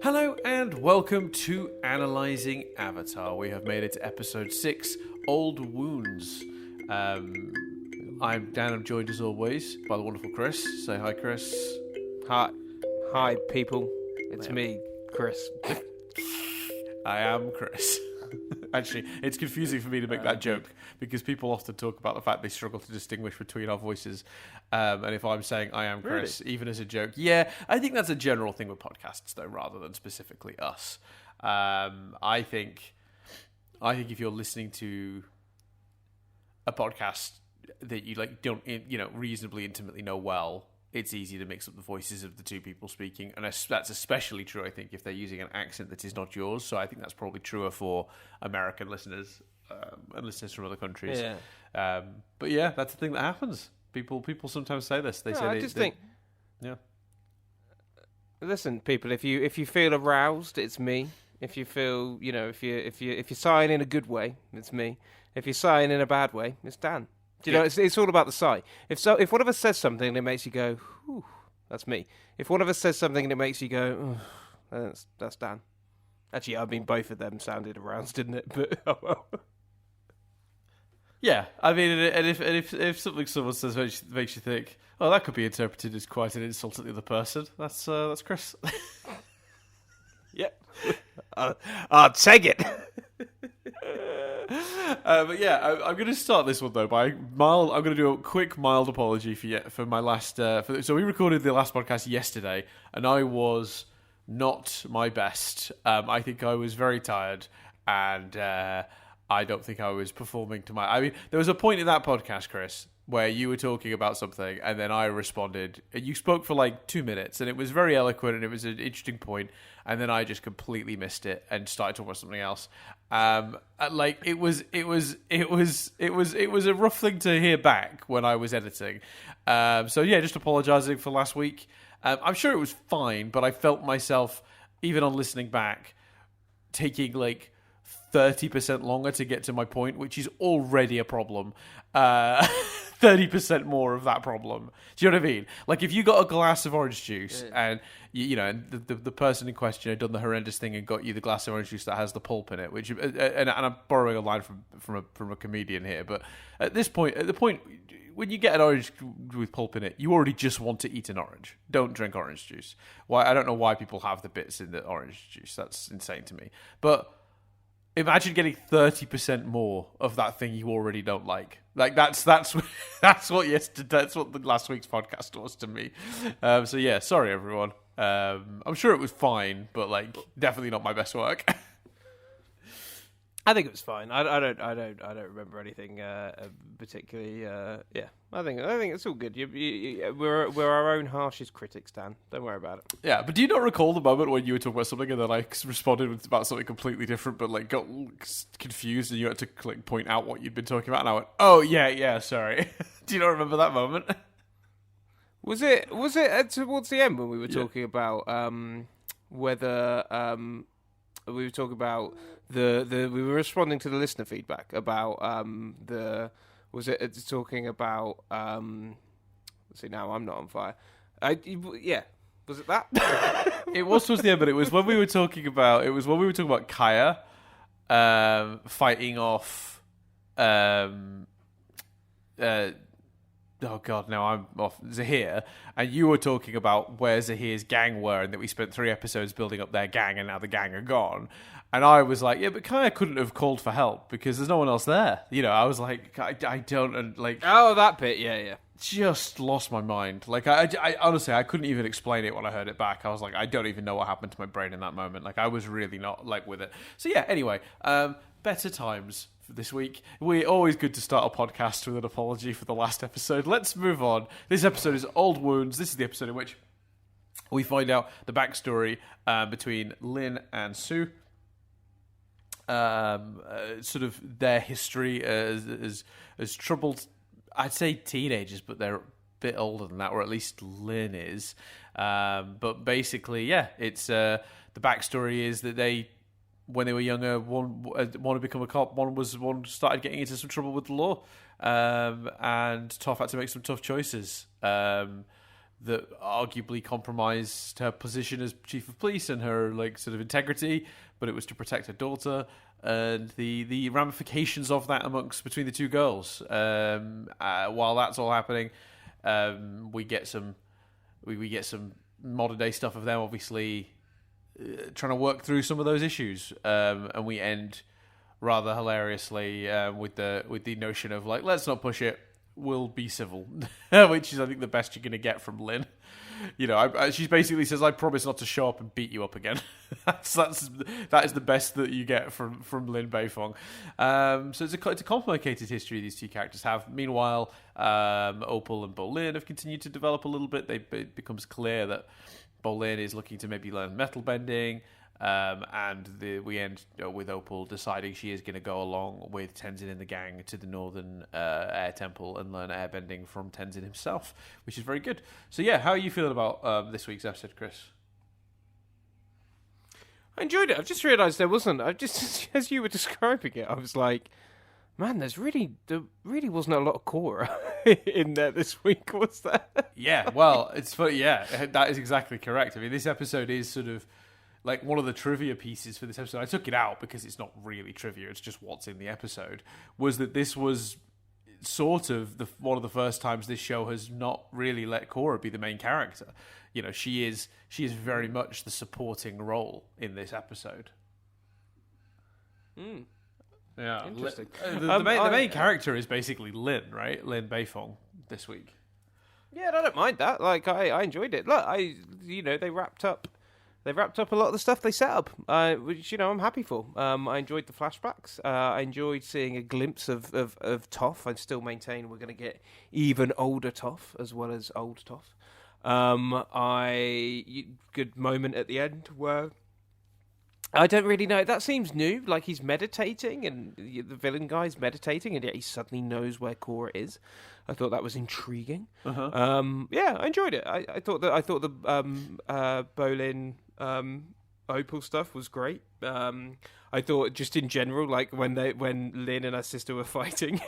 Hello and welcome to Analysing Avatar. We have made it to episode 6, Old Wounds. I'm Dan, I'm joined as always by the wonderful Chris. Say hi, Chris. Hi, people. It's me, Chris. I am Chris. Actually, it's confusing for me to make that joke because people often talk about the fact they struggle to distinguish between our voices. And if I'm saying I am Chris, even as a joke, yeah, I think that's a general thing with podcasts, though, rather than specifically us. I think if you're listening to a podcast that you don't reasonably intimately know well, it's easy to mix up the voices of the two people speaking, and that's especially true, I think, if they're using an accent that is not yours. So I think that's probably truer for American listeners and listeners from other countries. Yeah. But yeah, that's the thing that happens. People sometimes say this. Yeah. Listen, people, if you feel aroused, it's me. If you feel, if you're sighing in a good way, it's me. If you're sighing in a bad way, it's Dan. Do you know, it's all about the sigh. If one of us says something and it makes you go, whew, that's me. If one of us says something and it makes you go, oh, that's Dan. Actually, I mean, both of them sounded aroused, didn't it? But oh well. Yeah, I mean, and if something someone says makes you think, oh, that could be interpreted as quite an insult at the other person, that's Chris. Yep. I'll take it. But yeah, I'm going to start this one though I'm going to do a quick mild apology for my last. So we recorded the last podcast yesterday, and I was not my best. I think I was very tired, and I don't think I was performing to my. I mean, there was a point in that podcast, Chris, where you were talking about something, and then I responded. You spoke for like 2 minutes, and it was very eloquent, and it was an interesting point. And then I just completely missed it and started talking about something else. It was a rough thing to hear back when I was editing. So yeah, just apologising for last week. I'm sure it was fine, but I felt myself, even on listening back, taking like 30% longer to get to my point, which is already a problem. 30% more of that problem. Do you know what I mean? Like if you got a glass of orange juice and and the person in question had done the horrendous thing and got you the glass of orange juice that has the pulp in it, which and I'm borrowing a line from a comedian here, but at the point when you get an orange with pulp in it, you already just want to eat an orange. Don't drink orange juice. Why? I don't know why people have the bits in the orange juice. That's insane to me. But imagine getting 30% more of that thing you already don't like. Like that's what the last week's podcast was to me. So yeah, sorry everyone. I'm sure it was fine, but like definitely not my best work. I think it was fine. I don't remember anything particularly. Yeah, I think it's all good. We're our own harshest critics, Dan. Don't worry about it. Yeah, but do you not recall the moment when you were talking about something and then I responded about something completely different, but like got confused and you had to like point out what you'd been talking about, and I went, "Oh yeah, sorry." Do you not remember that moment? Was it towards the end when we were talking about whether we were talking about we were responding to the listener feedback about talking about see, now I'm not on fire. Was it that? It was towards the end, but it was when we were talking about Kaya fighting off oh god, now I'm off Zahir, and you were talking about where Zahir's gang were and that we spent 3 episodes building up their gang and now the gang are gone. And I was like, yeah, but Kaya couldn't have called for help because there's no one else there. I was like, I don't, like... Oh, that bit, yeah. Just lost my mind. Like, I honestly, I couldn't even explain it when I heard it back. I was like, I don't even know what happened to my brain in that moment. Like, I was really not, like, with it. So yeah, anyway, better times for this week. We're always good to start a podcast with an apology for the last episode. Let's move on. This episode is Old Wounds. This is the episode in which we find out the backstory between Lin and Sue. Sort of their history as troubled, I'd say teenagers, but they're a bit older than that, or at least Lin is. But basically, yeah, it's the backstory is that they, when they were younger, one wanted to become a cop, one started getting into some trouble with the law, and Toph had to make some tough choices. that arguably compromised her position as chief of police and her like sort of integrity, but it was to protect her daughter, and the ramifications of that between the two girls. While that's all happening, we get some modern day stuff of them obviously trying to work through some of those issues, and we end rather hilariously with the notion of like, let's not push it, we'll be civil, which is I think the best you're going to get from Lynn. You know, she basically says, "I promise not to show up and beat you up again." that is the best that you get from Lin Beifong. So it's a complicated history these two characters have. Meanwhile, Opal and Bolin have continued to develop a little bit. It becomes clear that Bolin is looking to maybe learn metal bending. And we end with Opal deciding she is going to go along with Tenzin and the gang to the Northern Air Temple and learn airbending from Tenzin himself, which is very good. So yeah, how are you feeling about this week's episode, Chris? I enjoyed it. I've just realised there wasn't. As you were describing it, I was like, man, there really wasn't a lot of Korra in there this week, was there? Yeah, well, it's funny. Yeah, that is exactly correct. I mean, this episode is sort of like one of the trivia pieces for this episode. I took it out because it's not really trivia, it's just what's in the episode, was that this was sort of one of the first times this show has not really let Korra be the main character. You know, she is very much the supporting role in this episode. Yeah, interesting. The main character is basically Lin, right? Lin Beifong this week. Yeah, I don't mind that. Like, I enjoyed it. Look, they wrapped up a lot of the stuff they set up, which, I'm happy for. I enjoyed the flashbacks. I enjoyed seeing a glimpse of Toph. I still maintain we're going to get even older Toph as well as old Toph. Good moment at the end where I don't really know. That seems new. Like he's meditating, and the villain guy's meditating, and yet he suddenly knows where Korra is. I thought that was intriguing. Yeah, I enjoyed it. I thought the Bolin Opal stuff was great. I thought just in general, like when Lin and her sister were fighting,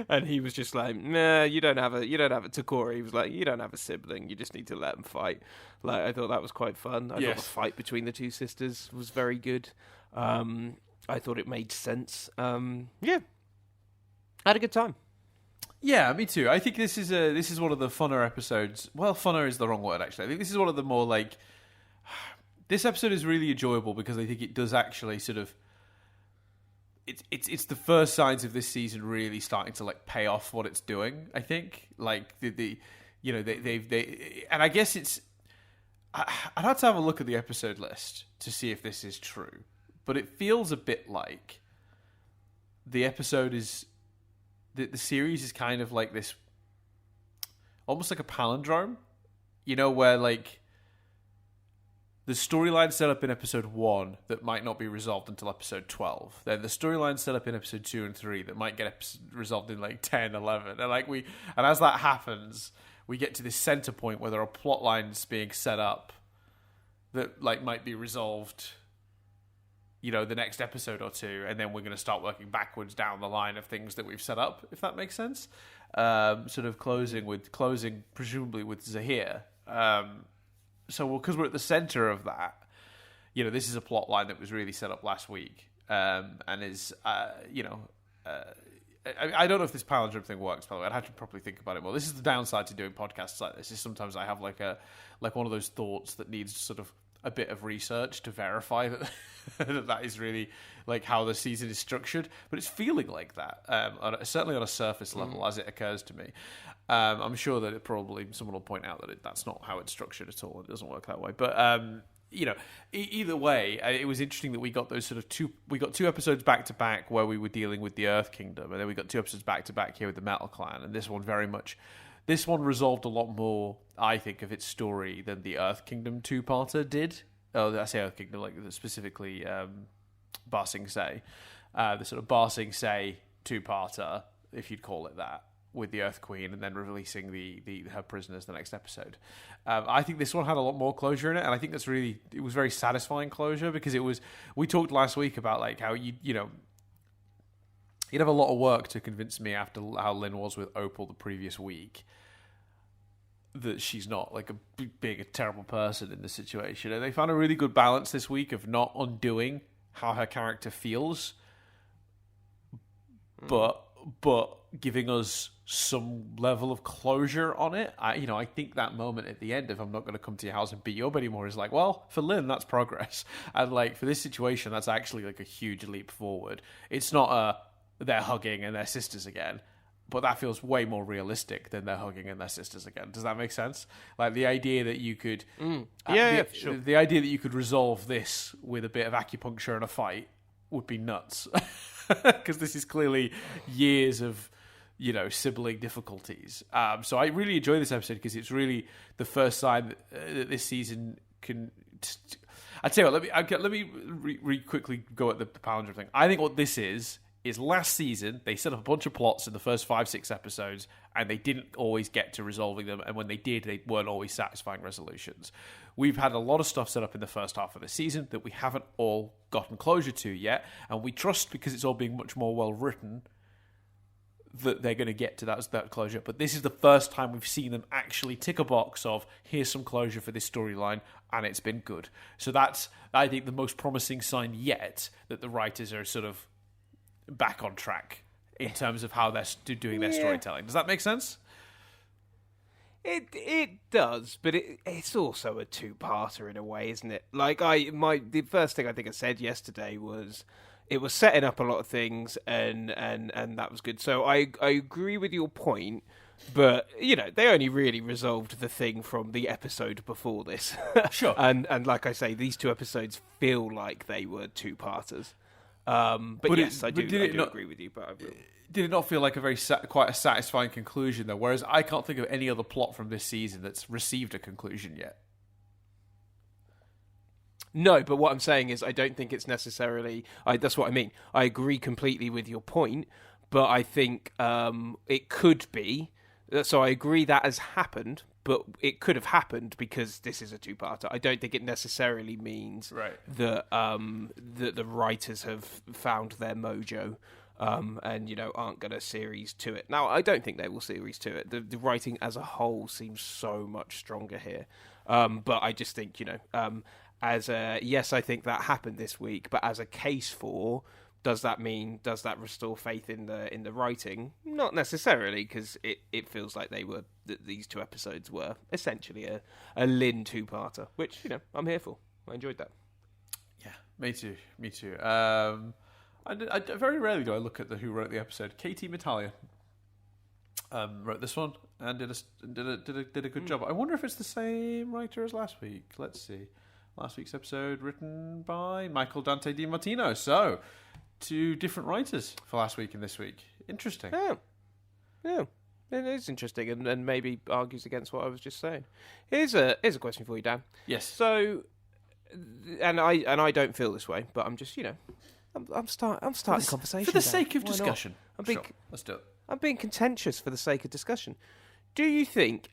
and he was just like, "Nah, you don't have a to Korra." He was like, "You don't have a sibling. You just need to let them fight." Like I thought that was quite fun. I thought the fight between the two sisters was very good. I thought it made sense. Yeah, I had a good time. Yeah, me too. I think this is one of the funner episodes. Well, funner is the wrong word, actually. I think this is one of the more like. This episode is really enjoyable because I think it does actually sort of. It's the first signs of this season really starting to like pay off what it's doing. I think like they and I guess it's. I'd have to have a look at the episode list to see if this is true, but it feels a bit like the episode is. The series is kind of like this, almost like a palindrome, where like the storyline set up in episode 1 that might not be resolved until episode 12. Then the storyline set up in episode 2 and 3 that might get resolved in like 10, 11. And as that happens, we get to this center point where there are plot lines being set up that like might be resolved the next episode or two, and then we're going to start working backwards down the line of things that we've set up, if that makes sense. Sort of closing presumably with Zahir. So because we're at the center of that, this is a plot line that was really set up last week, and is, I don't know if this palindrome thing works, by the way. I'd have to properly think about it more. This is the downside to doing podcasts like this, is sometimes I have like one of those thoughts that needs sort of a bit of research to verify that that is really like how the season is structured, but it's feeling like that, certainly on a surface level as it occurs to me. I'm sure that someone will point out that that's not how it's structured at all. It doesn't work that way. But either way, it was interesting that we got those sort of two episodes back to back where we were dealing with the Earth Kingdom, and then we got 2 episodes back to back here with the Metal Clan, and this one resolved a lot more, I think, of its story than the Earth Kingdom 2-parter did. Oh, I say Earth Kingdom, like specifically Ba Sing Se. The sort of Ba Sing Se 2-parter, if you'd call it that, with the Earth Queen, and then releasing her prisoners the next episode. I think this one had a lot more closure in it, and I think it was very satisfying closure, because we talked last week about like how you'd have a lot of work to convince me after how Lin was with Opal the previous week that she's not like being a terrible person in the situation. And they found a really good balance this week of not undoing how her character feels, but giving us some level of closure on it. I think that moment at the end of "I'm not going to come to your house and beat you up anymore" is like, well, for Lynn, that's progress. And like for this situation, that's actually like a huge leap forward. It's not they're hugging and they're sisters again. But that feels way more realistic than they're hugging and their sisters again. Does that make sense? Like the idea that you could, sure. The idea that you could resolve this with a bit of acupuncture and a fight would be nuts, because this is clearly years of, sibling difficulties. So I really enjoy this episode because it's really the first time that this season can. I'd say, let me quickly go at the palindrome thing. I think what this is last season, they set up a bunch of plots in the first 5-6 episodes, and they didn't always get to resolving them, and when they did, they weren't always satisfying resolutions. We've had a lot of stuff set up in the first half of the season that we haven't all gotten closure to yet, and we trust, because it's all being much more well-written, that they're going to get to that closure. But this is the first time we've seen them actually tick a box of, here's some closure for this storyline, and it's been good. So that's, I think, the most promising sign yet, that the writers are sort of back on track in terms of how they're doing their storytelling. Does that make sense? It does, but it's also a two-parter in a way, isn't it? Like the first thing I think I said yesterday was it was setting up a lot of things, and that was good. So I agree with your point, but they only really resolved the thing from the episode before this. Sure. and like I say, these two episodes feel like they were two-parters. But yes, I do agree with you. But I will. Did it not feel like a quite a satisfying conclusion though? Whereas I can't think of any other plot from this season that's received a conclusion yet. No, but what I'm saying is I don't think it's necessarily. That's what I mean. I agree completely with your point, but I think it could be. So I agree that has happened, but it could have happened because this is a two-parter. I don't think it necessarily means that that the writers have found their mojo and aren't going to series to it. Now, I don't think they will series to it. The writing as a whole seems so much stronger here, but I just think yes, I think that happened this week. But as a case for, does that restore faith in the writing? Not necessarily, because it feels like these two episodes were essentially a Lynn two-parter, which I'm here for. I enjoyed that. Yeah, me too. I very rarely do I look at who wrote the episode. Katie Metalia wrote this one and did a good job. I wonder if it's the same writer as last week. Let's see. Last week's episode written by Michael Dante DiMartino. So, 2 different writers for last week and this week. Interesting. Yeah. It is interesting, and maybe argues against what I was just saying. Here's a question for you, Dan. Yes. So, and I don't feel this way, but I'm just I'm starting conversation for the sake of discussion. Sure, let's do it. I'm being contentious for the sake of discussion. Do you think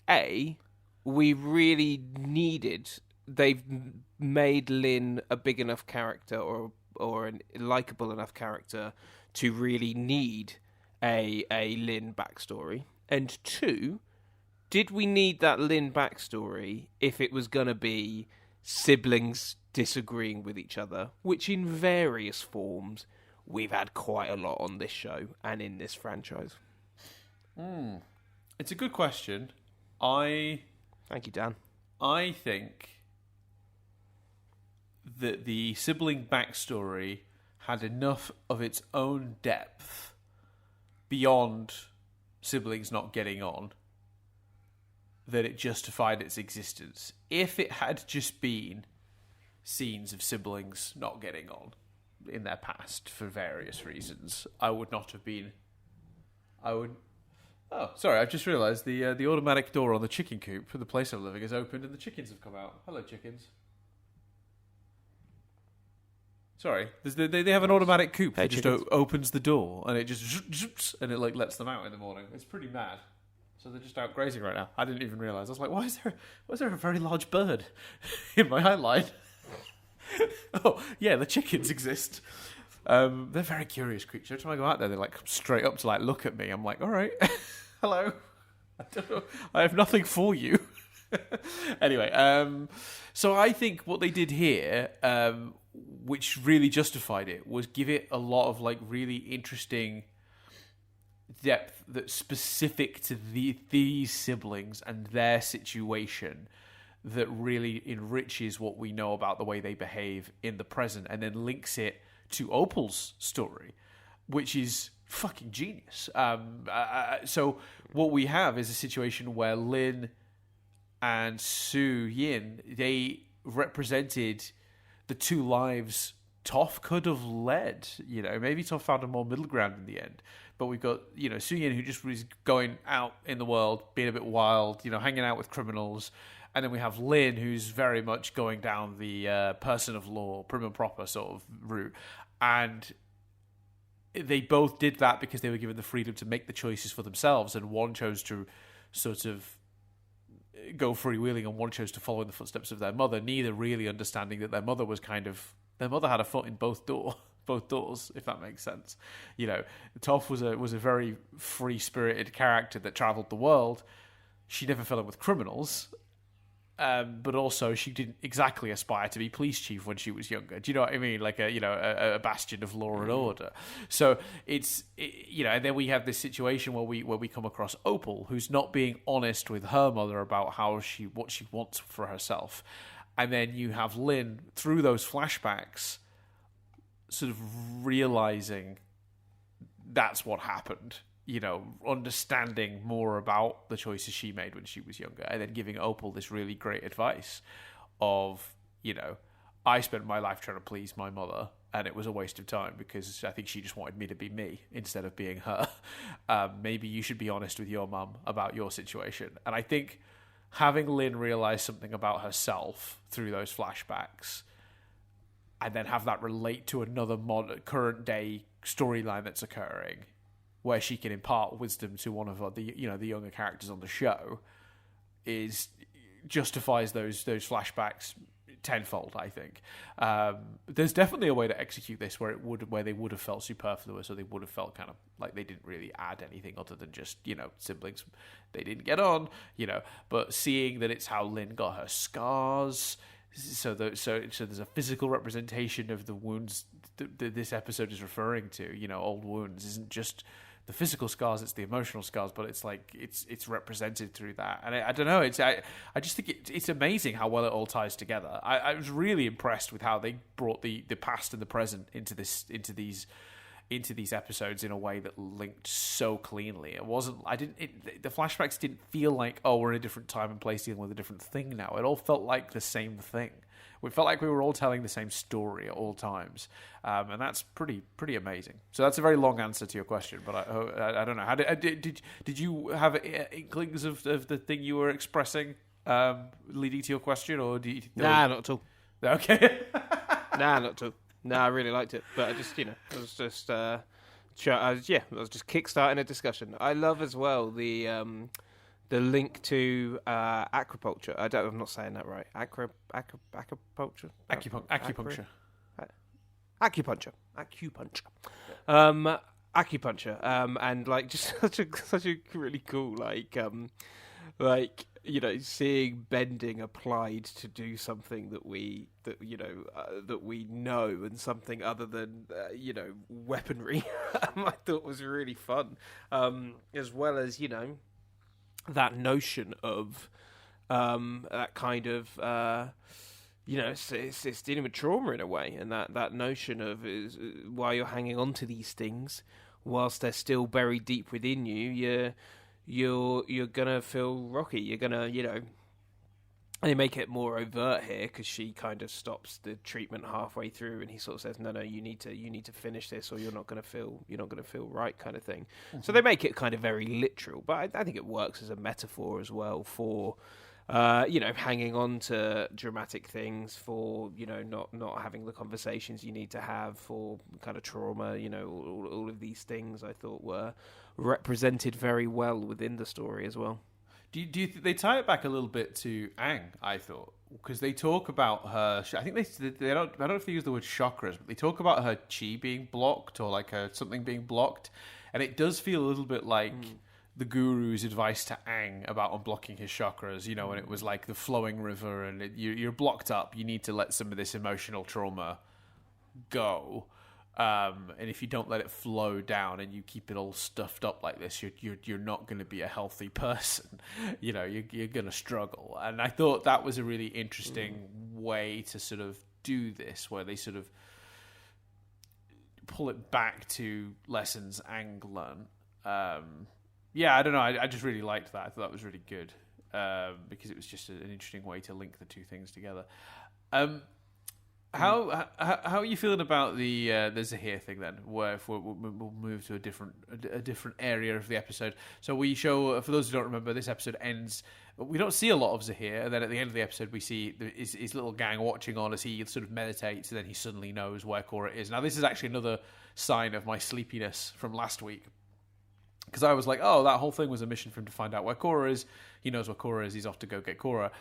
we really needed? They've made Lynn a big enough character or a likable enough character to really need a Lynn backstory? And 2, did we need that Lynn backstory if it was going to be siblings disagreeing with each other, which in various forms we've had quite a lot on this show and in this franchise? It's a good question. Thank you, Dan. I think that the sibling backstory had enough of its own depth beyond siblings not getting on that it justified its existence. If it had just been scenes of siblings not getting on in their past for various reasons, I would not have been... Oh, sorry, I've just realised the automatic door on the chicken coop for the place I'm living is opened and the chickens have come out. Hello, chickens. Sorry, they have an automatic coop that just opens the door and it just and it lets them out in the morning. It's pretty mad. So they're just out grazing right now. I didn't even realise. I was like, why is there a very large bird in my outline? Oh, yeah, the chickens exist. They're very curious creatures. Every time I go out there, they come straight up to look at me. I'm like, all right, hello. I don't know. I have nothing for you. Anyway, so I think what they did here, which really justified it, was give it a lot of like really interesting depth that's specific to these siblings and their situation, that really enriches what we know about the way they behave in the present, and then links it to Opal's story, which is fucking genius. So what we have is a situation where Lin and Su Yin, they represented the two lives Toph could have led. Maybe Toph found a more middle ground in the end. But we've got, Su Yin, who just was going out in the world, being a bit wild, hanging out with criminals. And then we have Lin, who's very much going down the person of law, prim and proper sort of route. And they both did that because they were given the freedom to make the choices for themselves. And one chose to sort of go freewheeling, and one chose to follow in the footsteps of their mother, neither really understanding that their mother had a foot in both doors, if that makes sense. Toph was a very free-spirited character that traveled the world. She never fell in with criminals, but also she didn't exactly aspire to be police chief when she was younger. Do you know what I mean? Like a bastion of law and order. So and then we have this situation where we come across Opal, who's not being honest with her mother about what she wants for herself. And then you have Lin, through those flashbacks, sort of realizing that's what happened. Understanding more about the choices she made when she was younger, and then giving Opal this really great advice of, I spent my life trying to please my mother, and it was a waste of time because I think she just wanted me to be me instead of being her. Maybe you should be honest with your mum about your situation. And I think having Lin realize something about herself through those flashbacks, and then have that relate to another current day storyline that's occurring, where she can impart wisdom to one of the younger characters on the show, justifies those flashbacks tenfold. I think there's definitely a way to execute this where they would have felt superfluous, or they would have felt kind of like they didn't really add anything other than just siblings, they didn't get on, But seeing that it's how Lin got her scars. So there's a physical representation of the wounds that this episode is referring to. Old wounds isn't just the physical scars; it's the emotional scars. But it's like it's represented through that, and I don't know. I just think it's amazing how well it all ties together. I was really impressed with how they brought the past and the present into these episodes in a way that linked so cleanly. The flashbacks didn't feel like, oh, we're in a different time and place dealing with a different thing now. It all felt like the same thing. It felt like we were all telling the same story at all times, and that's pretty amazing. So that's a very long answer to your question, but I don't know. How did you have inklings of the thing you were expressing leading to your question, or do you? Nah, not at all. Okay. Nah, not at all. No, I really liked it, but I was just kickstarting a discussion. I love as well the link to aquaculture. I'm not saying that right. Acupuncture. Acupuncture. Acupuncture. And like just such a really cool seeing bending applied to do something that we know, and something other than weaponry. I thought was really fun, as well as that notion of that kind of it's dealing with trauma in a way, and that notion of is while you're hanging on to these things, whilst they're still buried deep within you, you're gonna feel rocky. You're gonna, they make it more overt here because she kind of stops the treatment halfway through, and he sort of says, "No, you need to finish this, or you're not gonna feel right," kind of thing. Mm-hmm. So they make it kind of very literal, but I think it works as a metaphor as well for, hanging on to dramatic things, for not having the conversations you need to have, for kind of trauma. All of these things I thought were represented very well within the story as well. Do you they tie it back a little bit to Aang? I thought, because they talk about her. I think they don't. I don't know if they use the word chakras, but they talk about her chi being blocked, or like something being blocked, and it does feel a little bit like the guru's advice to Aang about unblocking his chakras, you know, and it was like the flowing river and you're blocked up. You need to let some of this emotional trauma go. And if you don't let it flow down and you keep it all stuffed up like this, you're not going to be a healthy person. You know, you're going to struggle. And I thought that was a really interesting way to sort of do this, where they sort of pull it back to lessons Aang learned. Yeah, I don't know. I just really liked that. I thought that was really good because it was just an interesting way to link the two things together. How are you feeling about the Zahir thing then? Where if we'll move to a different area of the episode. So we show, for those who don't remember, this episode ends. We don't see a lot of Zahir, and then at the end of the episode, we see his little gang watching on as he sort of meditates, and then he suddenly knows where Korra is. Now, this is actually another sign of my sleepiness from last week. Because I was like, oh, that whole thing was a mission for him to find out where Korra is. He knows where Korra is. He's off to go get Korra.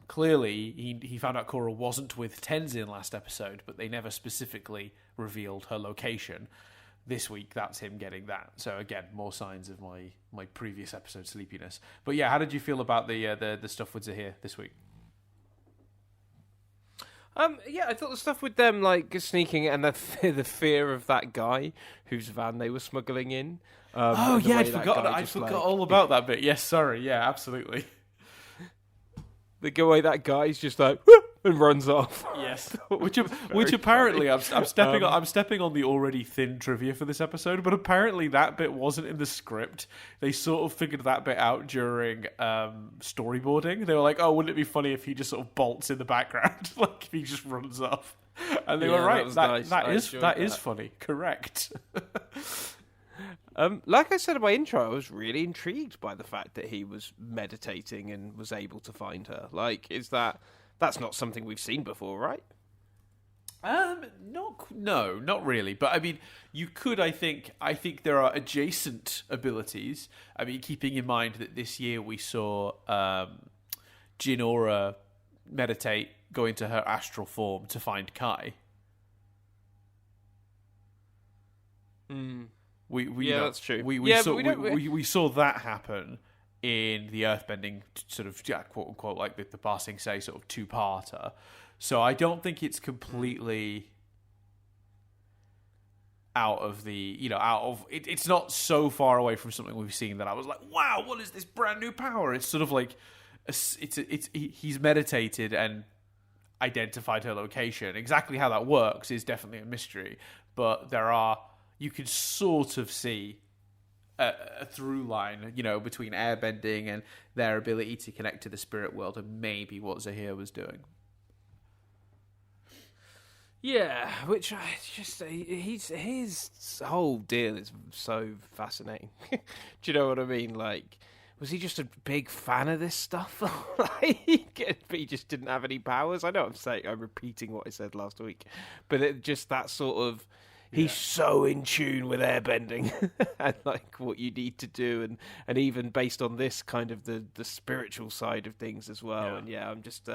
Clearly, he found out Korra wasn't with Tenzin last episode, but they never specifically revealed her location. This week, that's him getting that. So again, more signs of my previous episode sleepiness. But yeah, how did you feel about the stuff with Zahir this week? Yeah, I thought the stuff with them like sneaking and the fear of that guy whose van they were smuggling in. I'd forgot all about that bit. Yes, sorry. Yeah, absolutely. The way that guy's just like whoop, and runs off. Yes, which apparently I'm stepping on the already thin trivia for this episode, but apparently that bit wasn't in the script. They sort of figured that bit out during storyboarding. They were like, "Oh, wouldn't it be funny if he just sort of bolts in the background, like if he just runs off?" And they were right. That is funny. Correct. Like I said in my intro, I was really intrigued by the fact that he was meditating and was able to find her. Like, that's not something we've seen before, right? Not really. But I mean, you could. I think there are adjacent abilities. I mean, keeping in mind that this year we saw Jinora meditate, go into her astral form to find Kai. That's true. We saw that happen in the Earthbending sort of quote unquote like the passing say sort of two-parter. So I don't think it's completely out of it's not so far away from something we've seen that I was like, wow, what is this brand new power? It's sort of like he's meditated and identified her location. Exactly how that works is definitely a mystery, but you could sort of see a through line, between airbending and their ability to connect to the spirit world, and maybe what Zahir was doing. Yeah, which his whole deal is so fascinating. Do you know what I mean? Like, was he just a big fan of this stuff? Like, he just didn't have any powers? I know I'm repeating what I said last week, but it just that sort of. He's so in tune with airbending and like what you need to do, and even based on this kind of the spiritual side of things as well. Yeah. And I'm just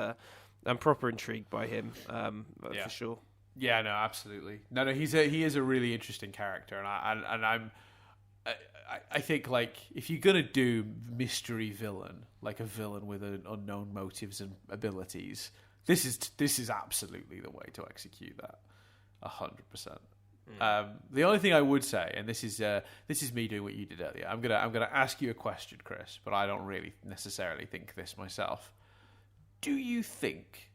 I'm proper intrigued by him for sure. Yeah, no, absolutely. No, he is a really interesting character, and I think like if you're gonna do mystery villain, like a villain with unknown motives and abilities, this is absolutely the way to execute that, 100%. The only thing I would say, and this is me doing what you did earlier, I'm gonna ask you a question, Chris, but I don't really necessarily think this myself. Do you think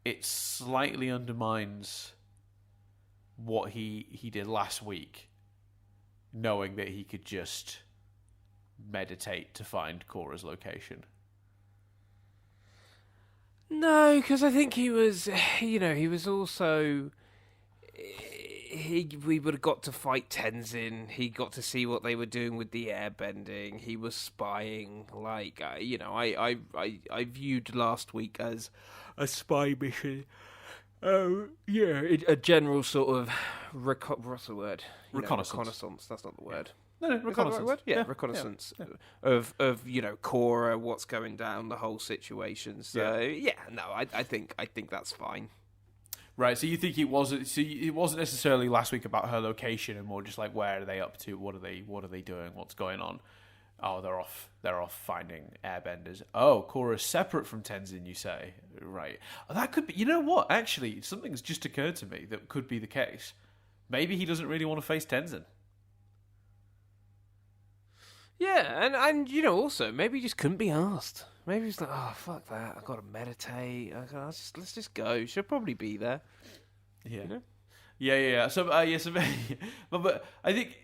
it slightly undermines what he did last week, knowing that he could just meditate to find Korra's location? No, because I think he was also. We would have got to fight Tenzin. He got to see what they were doing with the airbending. He was spying. Like, I viewed last week as a spy mission. A general sort of what's the word? Reconnaissance. That's not the word. No, reconnaissance. Is that the right word? Yeah, reconnaissance of Korra, what's going down, the whole situation. So I think that's fine. Right, so you think it wasn't? So it wasn't necessarily last week about her location, and more just like where are they up to? What are they doing? What's going on? Oh, they're off. They're off finding airbenders. Oh, Korra's separate from Tenzin. You say, right? Oh, that could be. You know what? Actually, something's just occurred to me that could be the case. Maybe he doesn't really want to face Tenzin. Yeah, and also maybe he just couldn't be asked. Maybe he's like, oh fuck that, I've got to meditate. Let's just go. She'll probably be there. Yeah, you know? yeah. So but I think,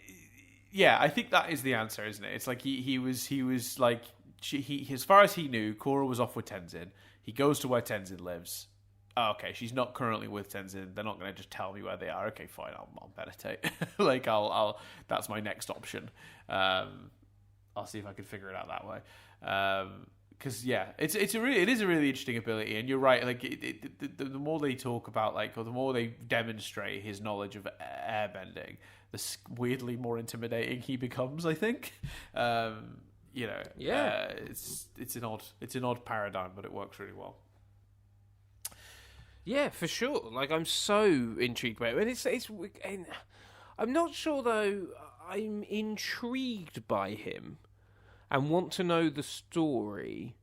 I think that is the answer, isn't it? It's like he was like he as far as he knew, Korra was off with Tenzin. He goes to where Tenzin lives. Oh, okay, she's not currently with Tenzin. They're not going to just tell me where they are. Okay, fine, I'll meditate. Like I'll that's my next option. I'll see if I can figure it out that way. Because it is a really interesting ability, and you're right. Like the more they talk about, like, or the more they demonstrate his knowledge of airbending, the weirdly more intimidating he becomes. I think. It's an odd paradigm, but it works really well. Yeah, for sure. Like, I'm so intrigued by it, and I'm not sure though. I'm intrigued by him and want to know the story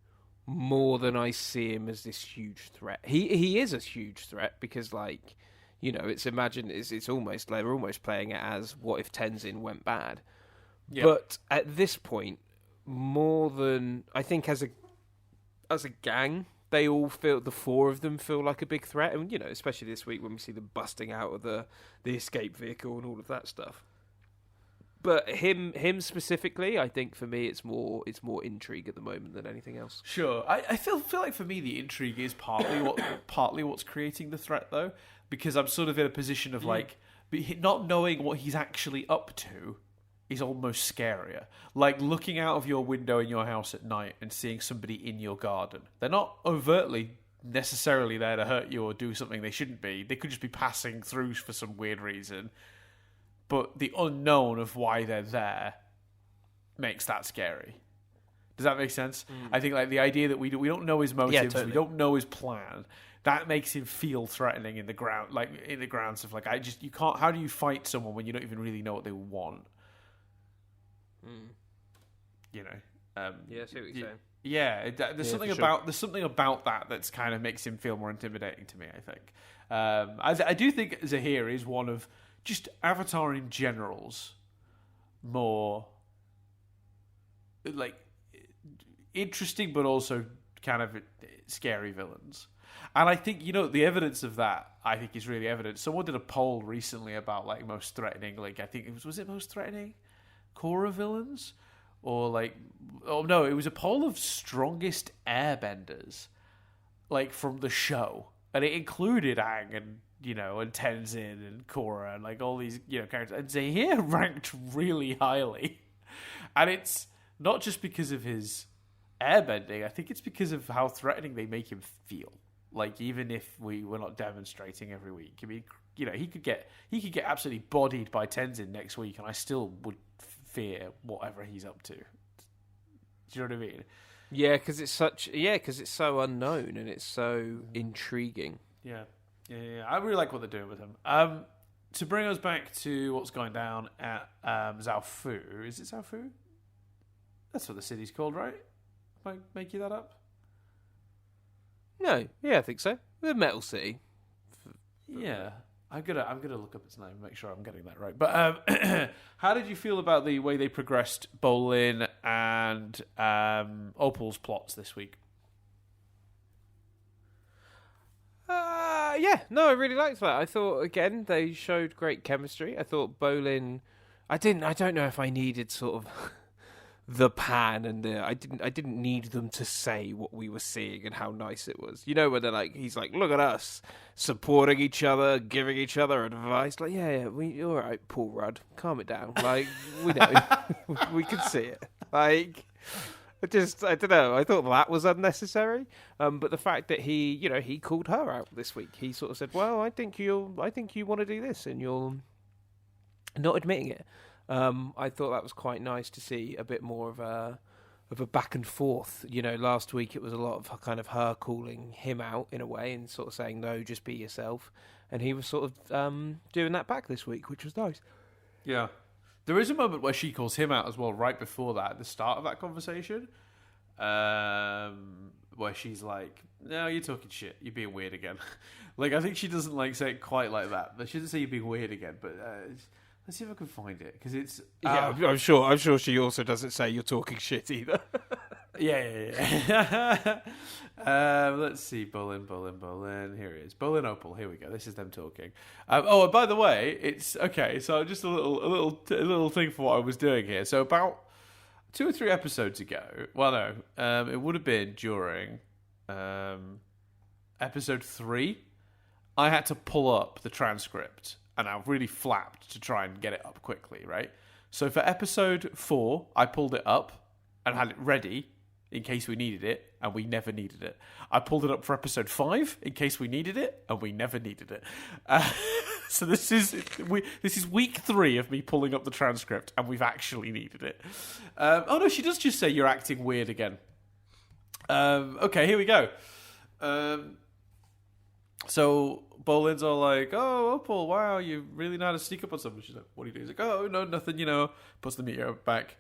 more than I see him as this huge threat. He is a huge threat because, like, it's almost like we're almost playing it as what if Tenzin went bad. Yep. But at this point, more than I think as a gang, they all feel, the four of them feel like a big threat, and especially this week when we see them busting out of the escape vehicle and all of that stuff. But him specifically, I think for me, it's more intrigue at the moment than anything else. Sure, I feel like for me the intrigue is partly what's creating the threat, though, because I'm sort of in a position of like not knowing what he's actually up to is almost scarier. Like looking out of your window in your house at night and seeing somebody in your garden. They're not overtly necessarily there to hurt you or do something they shouldn't be. They could just be passing through for some weird reason. But the unknown of why they're there makes that scary. Does that make sense? I think like the idea that we don't know his motives, totally. We don't know his plan, that makes him feel threatening in the ground, like in the grounds of like you can't. How do you fight someone when you don't even really know what they want? Yeah, I see what you're saying. Yeah, there's something about that that's kind of makes him feel more intimidating to me. I think. I do think Zahir is one of just Avatar in general's more like interesting, but also kind of scary villains. And I think the evidence of that I think is really evident. Someone did a poll recently about like most threatening. Like I think was it most threatening Korra villains, or like no, it was a poll of strongest airbenders, like from the show, and it included Aang and and Tenzin and Korra and like all these characters. And Zahir ranked really highly, and it's not just because of his airbending. I think it's because of how threatening they make him feel. Like even if we're not demonstrating every week, I mean, he could get absolutely bodied by Tenzin next week, and I still would fear whatever he's up to. Do you know what I mean? Yeah, because it's so unknown and it's so intriguing. Yeah. I really like what they're doing with him. To bring us back to what's going down at Zaofu. Is it Zaofu? That's what the city's called, right? Am I making that up? No, yeah, I think so. The Metal City. Yeah. I'm gonna look up its name and make sure I'm getting that right. But how did you feel about the way they progressed Bolin and Opal's plots this week? I really liked that. I thought again they showed great chemistry. I thought Bolin. I don't know if I needed sort of the pan and I didn't need them to say what we were seeing and how nice it was. When they're like, he's like, look at us supporting each other, giving each other advice. Like, we all right, Paul Rudd, calm it down. Like, we know, we can see it. Like, I don't know. I thought that was unnecessary. But the fact that he called her out this week, he sort of said, well, I think you want to do this, and you're not admitting it. I thought that was quite nice to see a bit more of a back and forth. Last week it was a lot of kind of her calling him out in a way and sort of saying, no, just be yourself. and he was sort of doing that back this week, which was nice. Yeah. There is a moment where she calls him out as well, right before that, at the start of that conversation, where she's like, "No, you're talking shit. You're being weird again." Like, I think she doesn't like say it quite like that. But she doesn't say you're being weird again. But let's see if I can find it, because it's I'm sure she also doesn't say you're talking shit either. Yeah. Let's see. Bolin. Here it is. Bolin Opal. Here we go. This is them talking. And by the way, it's okay. So just a little thing for what I was doing here. So about 2 or 3 episodes ago. Well, no. It would have been during episode 3. I had to pull up the transcript, and I really flapped to try and get it up quickly. Right. So for episode 4, I pulled it up and had it ready in case we needed it, and we never needed it. I pulled it up for episode 5 in case we needed it, and we never needed it. So this is week 3 of me pulling up the transcript, and we've actually needed it. Oh no, she does just say you're acting weird again. Okay, here we go. So Bolin's all like, "Oh, Opal, wow, you really know how to sneak up on someone." She's like, "What are you doing?" He's like, "Oh, no, nothing, Puts the meteor back.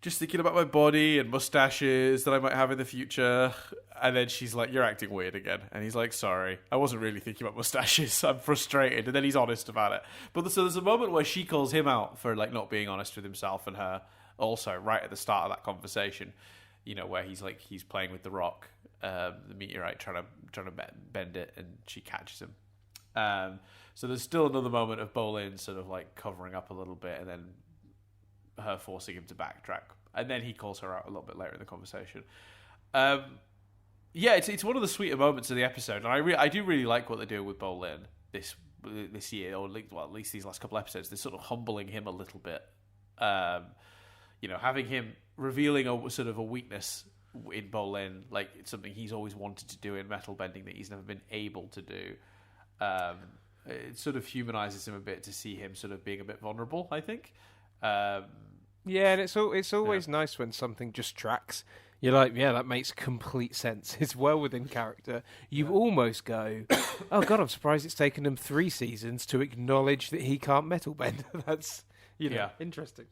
Just thinking about my body and mustaches that I might have in the future." And then she's like, "You're acting weird again." And he's like, "Sorry, I wasn't really thinking about mustaches. I'm frustrated." And then he's honest about it. But so there's a moment where she calls him out for like not being honest with himself and her also right at the start of that conversation, where he's playing with the rock, the meteorite, trying to bend it, and she catches him. So there's still another moment of Bolin sort of like covering up a little bit, and then her forcing him to backtrack, and then he calls her out a little bit later in the conversation. It's one of the sweeter moments of the episode, and I do really like what they're doing with Bolin this year, or at least these last couple episodes. They're sort of humbling him a little bit, having him revealing a sort of a weakness in Bolin, like it's something he's always wanted to do in metal bending that he's never been able to do. It sort of humanizes him a bit to see him sort of being a bit vulnerable, I think. Yeah, and it's always nice when something just tracks. You're like, yeah, that makes complete sense. It's well within character. You almost go, oh god, I'm surprised it's taken them 3 seasons to acknowledge that he can't metal bend. That's interesting.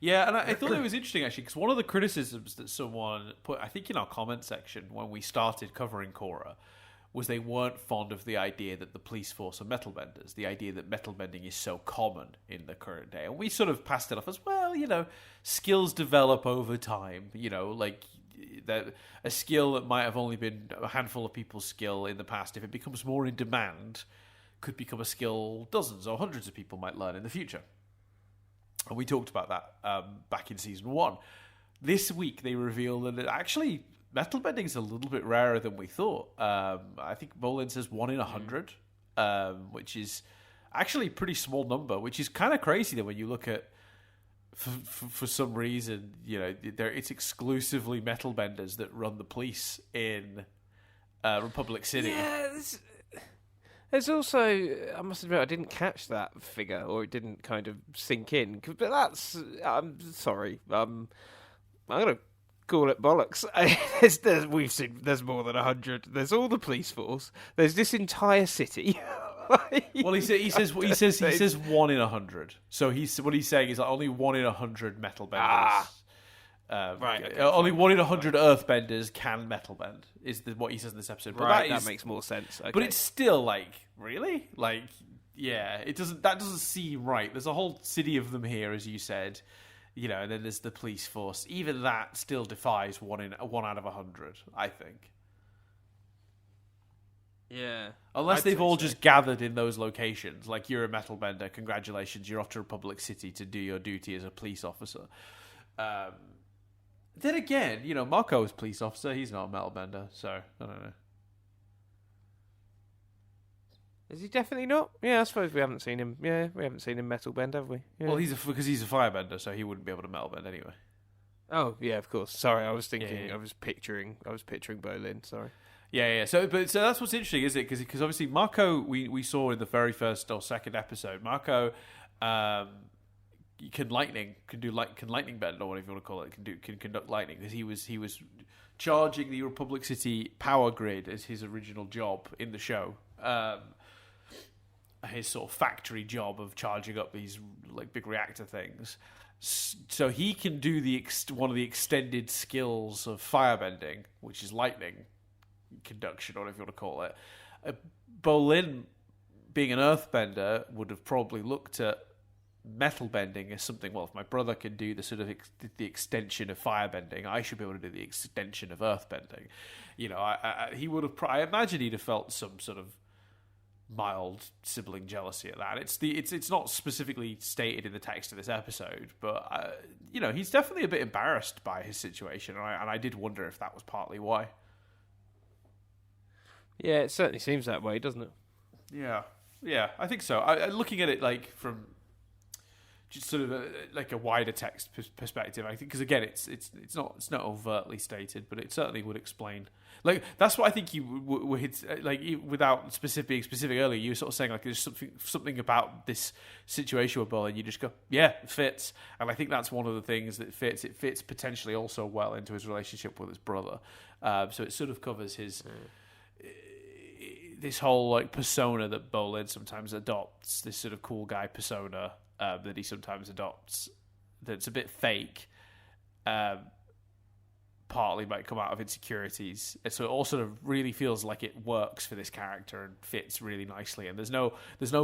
Yeah, and I thought it was interesting actually, because one of the criticisms that someone put, I think in our comment section when we started covering Korra, was they weren't fond of the idea that the police force are metal benders, the idea that metal bending is so common in the current day. And we sort of passed it off as, well, skills develop over time, like that a skill that might have only been a handful of people's skill in the past, if it becomes more in demand, could become a skill dozens or hundreds of people might learn in the future. And we talked about that back in season 1. This week they reveal that actually metal bending is a little bit rarer than we thought. I think Bolin says 1 in 100, which is actually a pretty small number, which is kind of crazy that when you look at, for some reason, it's exclusively metal benders that run the police in Republic City. Yeah, there's also, I must admit, I didn't catch that figure, or it didn't kind of sink in. But that's, I'm sorry, I'm going to call it bollocks. We've seen there's more than 100. There's all the police force. There's this entire city. Well, he says 1 in 100. So what he's saying is that only 1 in 100 metal benders. Right. Okay, only 1 in 100 earthbenders can metal bend, is what he says in this episode. But right, that makes more sense. Okay. But it's still like, really? Like, yeah, that doesn't seem right. There's a whole city of them here, as you said, and then there's the police force. Even that still defies 1 out of 100, I think. Yeah. Unless they've all just gathered in those locations. Like, you're a metal bender, congratulations, you're off to Republic City to do your duty as a police officer. Then again, Marco is a police officer. He's not a metal bender, so I don't know. Is he definitely not? Yeah, I suppose we haven't seen him. Yeah, we haven't seen him metal bend, have we? Yeah. Well, because he's a firebender, so he wouldn't be able to metal bend anyway. Oh yeah, of course. Sorry, I was thinking. Yeah. I was picturing Bolin. Sorry. Yeah. So that's what's interesting, is it? Because obviously Marco, we saw in the very first or second episode, Marco. Can lightning bend, or whatever you want to call it, can conduct lightning, because he was charging the Republic City power grid as his original job in the show, his sort of factory job of charging up these like big reactor things. So he can do one of the extended skills of firebending, which is lightning conduction, or whatever you want to call it. Bolin, being an earthbender, would have probably looked at metal bending as something. Well, if my brother can do the sort of the extension of firebending, I should be able to do the extension of earthbending. He would have. I imagine he'd have felt some sort of mild sibling jealousy at that. It's not specifically stated in the text of this episode, but he's definitely a bit embarrassed by his situation, and I did wonder if that was partly why. Yeah, it certainly seems that way, doesn't it? Yeah, I think so. Looking at it like from just sort of like a wider text perspective, I think, because again, it's not overtly stated, but it certainly would explain. Like that's what I think you were like without specific earlier. You were sort of saying like there's something about this situation with Bolin, you just go, yeah, it fits, and I think that's one of the things that fits. It fits potentially also well into his relationship with his brother, so it sort of covers his. This whole like persona that Bolin sometimes adopts, this sort of cool guy persona that he sometimes adopts, that's a bit fake, partly might come out of insecurities. And so it all sort of really feels like it works for this character and fits really nicely. And there's no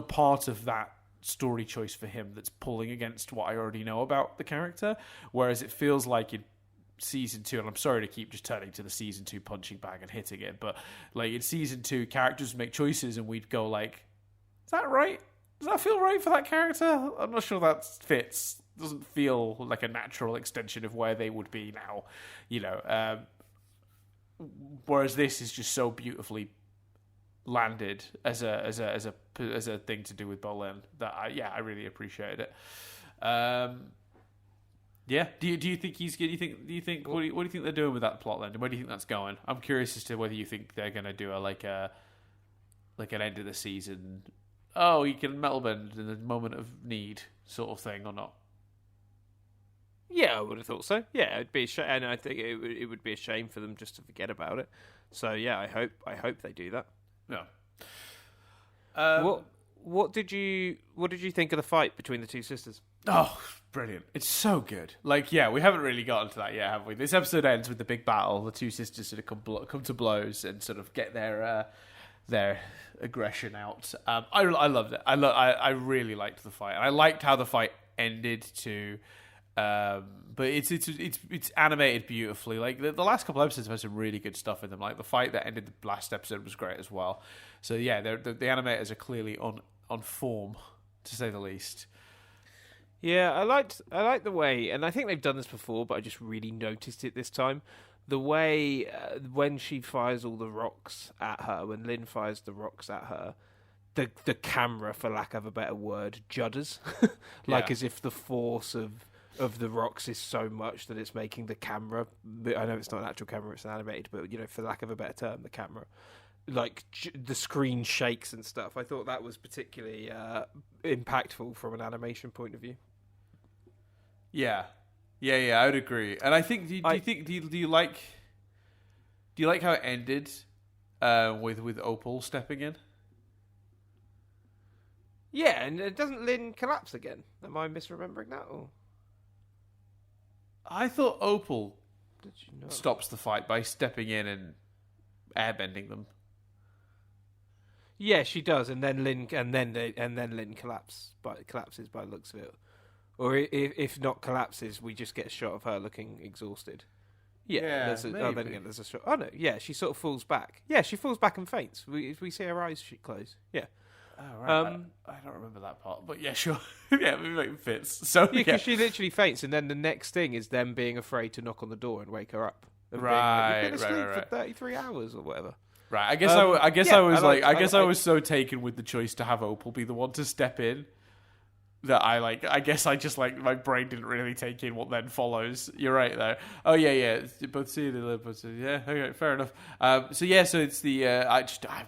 part of that story choice for him that's pulling against what I already know about the character. Whereas it feels like in season 2, and I'm sorry to keep just turning to the season 2 punching bag and hitting it, but like in season 2, characters make choices and we'd go like, is that right? Does that feel right for that character? I'm not sure that fits. Doesn't feel like a natural extension of where they would be now, whereas this is just so beautifully landed as a thing to do with Bolin that I really appreciated it. Yeah. Do you think he's good? Do you think what do you think they're doing with that plot then? Where do you think that's going? I'm curious as to whether you think they're going to do like an end of the season. Oh, you can metal bend in the moment of need, sort of thing, or not? Yeah, I would have thought so. Yeah, it'd be a shame, and I think it would be a shame for them just to forget about it. So yeah, I hope they do that. Yeah. What did you think of the fight between the two sisters? Oh, brilliant. It's so good. Like, yeah, we haven't really gotten to that yet, have we? This episode ends with the big battle. The two sisters sort of come to blows and sort of get their aggression out. I loved it. I really liked the fight. And I liked how the fight ended too. But it's animated beautifully. Like the last couple episodes have had some really good stuff in them. Like the fight that ended the last episode was great as well. So yeah, the animators are clearly on form, to say the least. Yeah, I liked the way, and I think they've done this before, but I just really noticed it this time. The way when she fires all the rocks at her, when Lynn fires the rocks at her, the camera, for lack of a better word, judders, like as if the force of the rocks is so much that it's making the camera. I know it's not an actual camera; it's an animated, but for lack of a better term, the camera. Like the screen shakes and stuff. I thought that was particularly impactful from an animation point of view. Yeah, I would agree. And I think, do you like how it ended with Opal stepping in? Yeah, and doesn't Lynn collapse again? Am I misremembering that? Or? I thought Opal stops the fight by stepping in and airbending them. Yeah, she does, and then Lynn collapses by the looks of it. Or if not collapses, we just get a shot of her looking exhausted. Yeah, there's a shot. Oh no, yeah, she sort of falls back. Yeah, she falls back and faints. We see her eyes close. Yeah. Oh, right. I don't remember that part, but yeah, sure. Yeah, it fits. So because she literally faints, and then the next thing is them being afraid to knock on the door and wake her up. Right, you've been asleep for 33 hours or whatever. Right, I guess I was so taken with the choice to have Opal be the one to step in that I guess I just like my brain didn't really take in what then follows. You're right though. Oh yeah. Both see the both see, yeah. Okay, fair enough. So it's the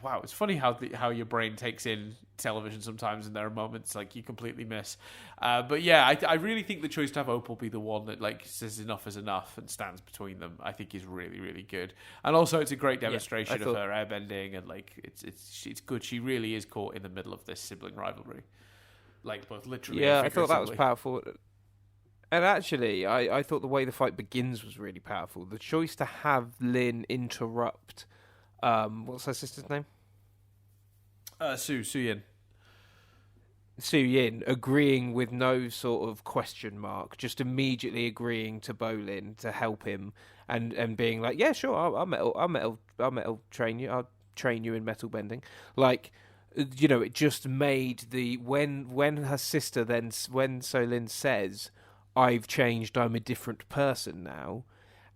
wow. It's funny how your brain takes in television sometimes, and there are moments like you completely miss. But yeah, I really think the choice to have Opal be the one that like says enough is enough and stands between them, I think is really, really good. And also it's a great demonstration of her airbending, and like it's good. She really is caught in the middle of this sibling rivalry. Like both literally and I thought that was figuratively. powerful. And actually, I thought the way the fight begins was really powerful. The choice to have Lin interrupt, what's her sister's name? Su Yin. Su Yin, agreeing with no sort of question mark, just immediately agreeing to Bolin to help him, and being like, yeah, sure, I'll metal train you. I'll train you in metal bending. Like, you know, it just made when her sister when Solin says, I've changed, I'm a different person now,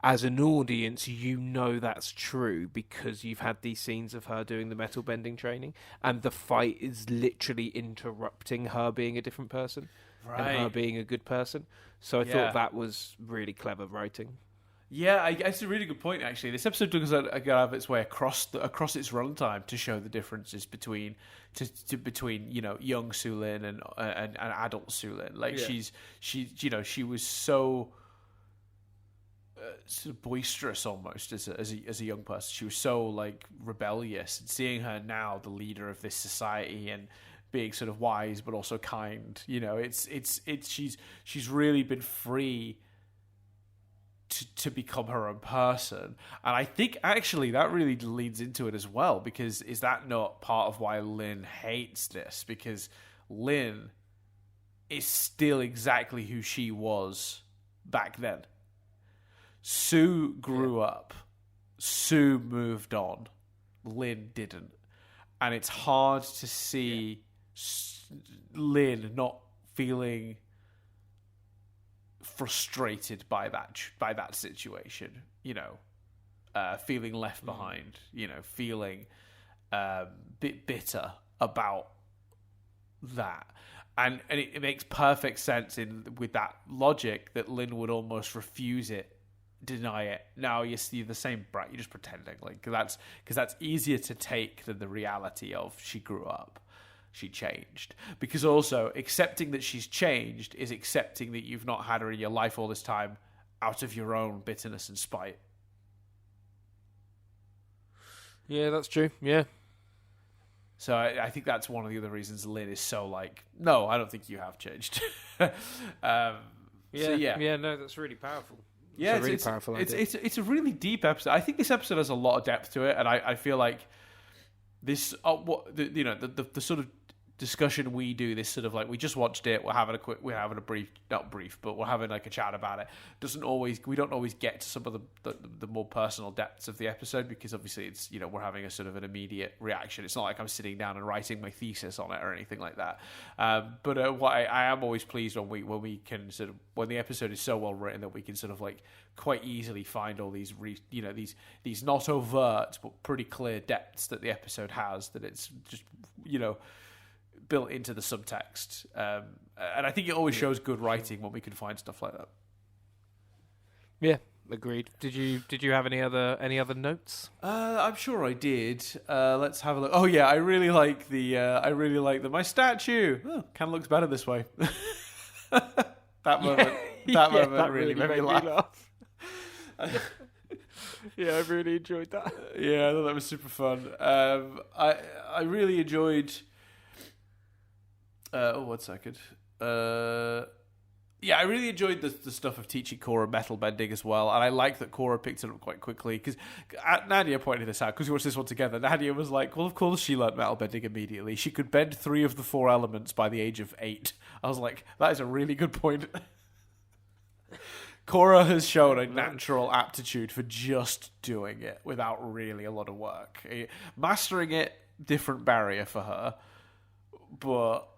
as an audience, you know that's true because you've had these scenes of her doing the metal bending training, and the fight is literally interrupting her being a different person and her being a good person. So I thought that was really clever writing. Yeah, it's a really good point. Actually, this episode took us out of its way across its runtime to show the differences between you know young Sulin and adult Sulin. Like she was so. Sort of boisterous almost as a young person. She was so like rebellious, and seeing her now the leader of this society and being sort of wise but also kind, you know, it's she's really been free to become her own person. And I think actually that really leads into it as well, because is that not part of why Lin hates this? Because Lin is still exactly who she was back then. Sue grew up. Sue moved on. Lin didn't. And it's hard to see Lin not feeling frustrated by that situation, you know, feeling left behind, you know, feeling bit bitter about that. And it makes perfect sense with that logic that Lin would almost refuse it, deny it. Now you're the same brat. You're just pretending, like because that's easier to take than the reality of she grew up, she changed. Because also accepting that she's changed is accepting that you've not had her in your life all this time out of your own bitterness and spite. Yeah, that's true. Yeah. So I think that's one of the other reasons Lin is so like, no, I don't think you have changed. No, that's really powerful. Yeah, it's a really powerful idea. It's a really deep episode. I think this episode has a lot of depth to it, and I feel like this, the sort of discussion we do, this sort of like we just watched it, we're having a brief, not brief, but we're having like a chat about it. We don't always get to some of the more personal depths of the episode, because obviously it's, you know, we're having a sort of an immediate reaction. It's not like I'm sitting down and writing my thesis on it or anything like that. But what I am always pleased when we can sort of, when the episode is so well written that we can sort of like quite easily find all these these not overt but pretty clear depths that the episode has, that it's just, you know, built into the subtext, and I think it always shows good writing when we can find stuff like that. Yeah, agreed. Did you have any other notes? I'm sure I did. Let's have a look. Oh yeah, I really like my statue. Oh, kind of looks better this way. That moment, that really made me laugh. Yeah, I really enjoyed that. Yeah, I thought that was super fun. I really enjoyed. 1 second. Yeah, I really enjoyed the stuff of teaching Korra metal bending as well, and I like that Korra picked it up quite quickly, because Nadia pointed this out, because we watched this one together. Nadia was like, well, of course she learned metal bending immediately. She could bend 3 of the 4 elements by the age of 8. I was like, that is a really good point. Korra has shown a natural aptitude for just doing it without really a lot of work. Mastering it, different barrier for her, but...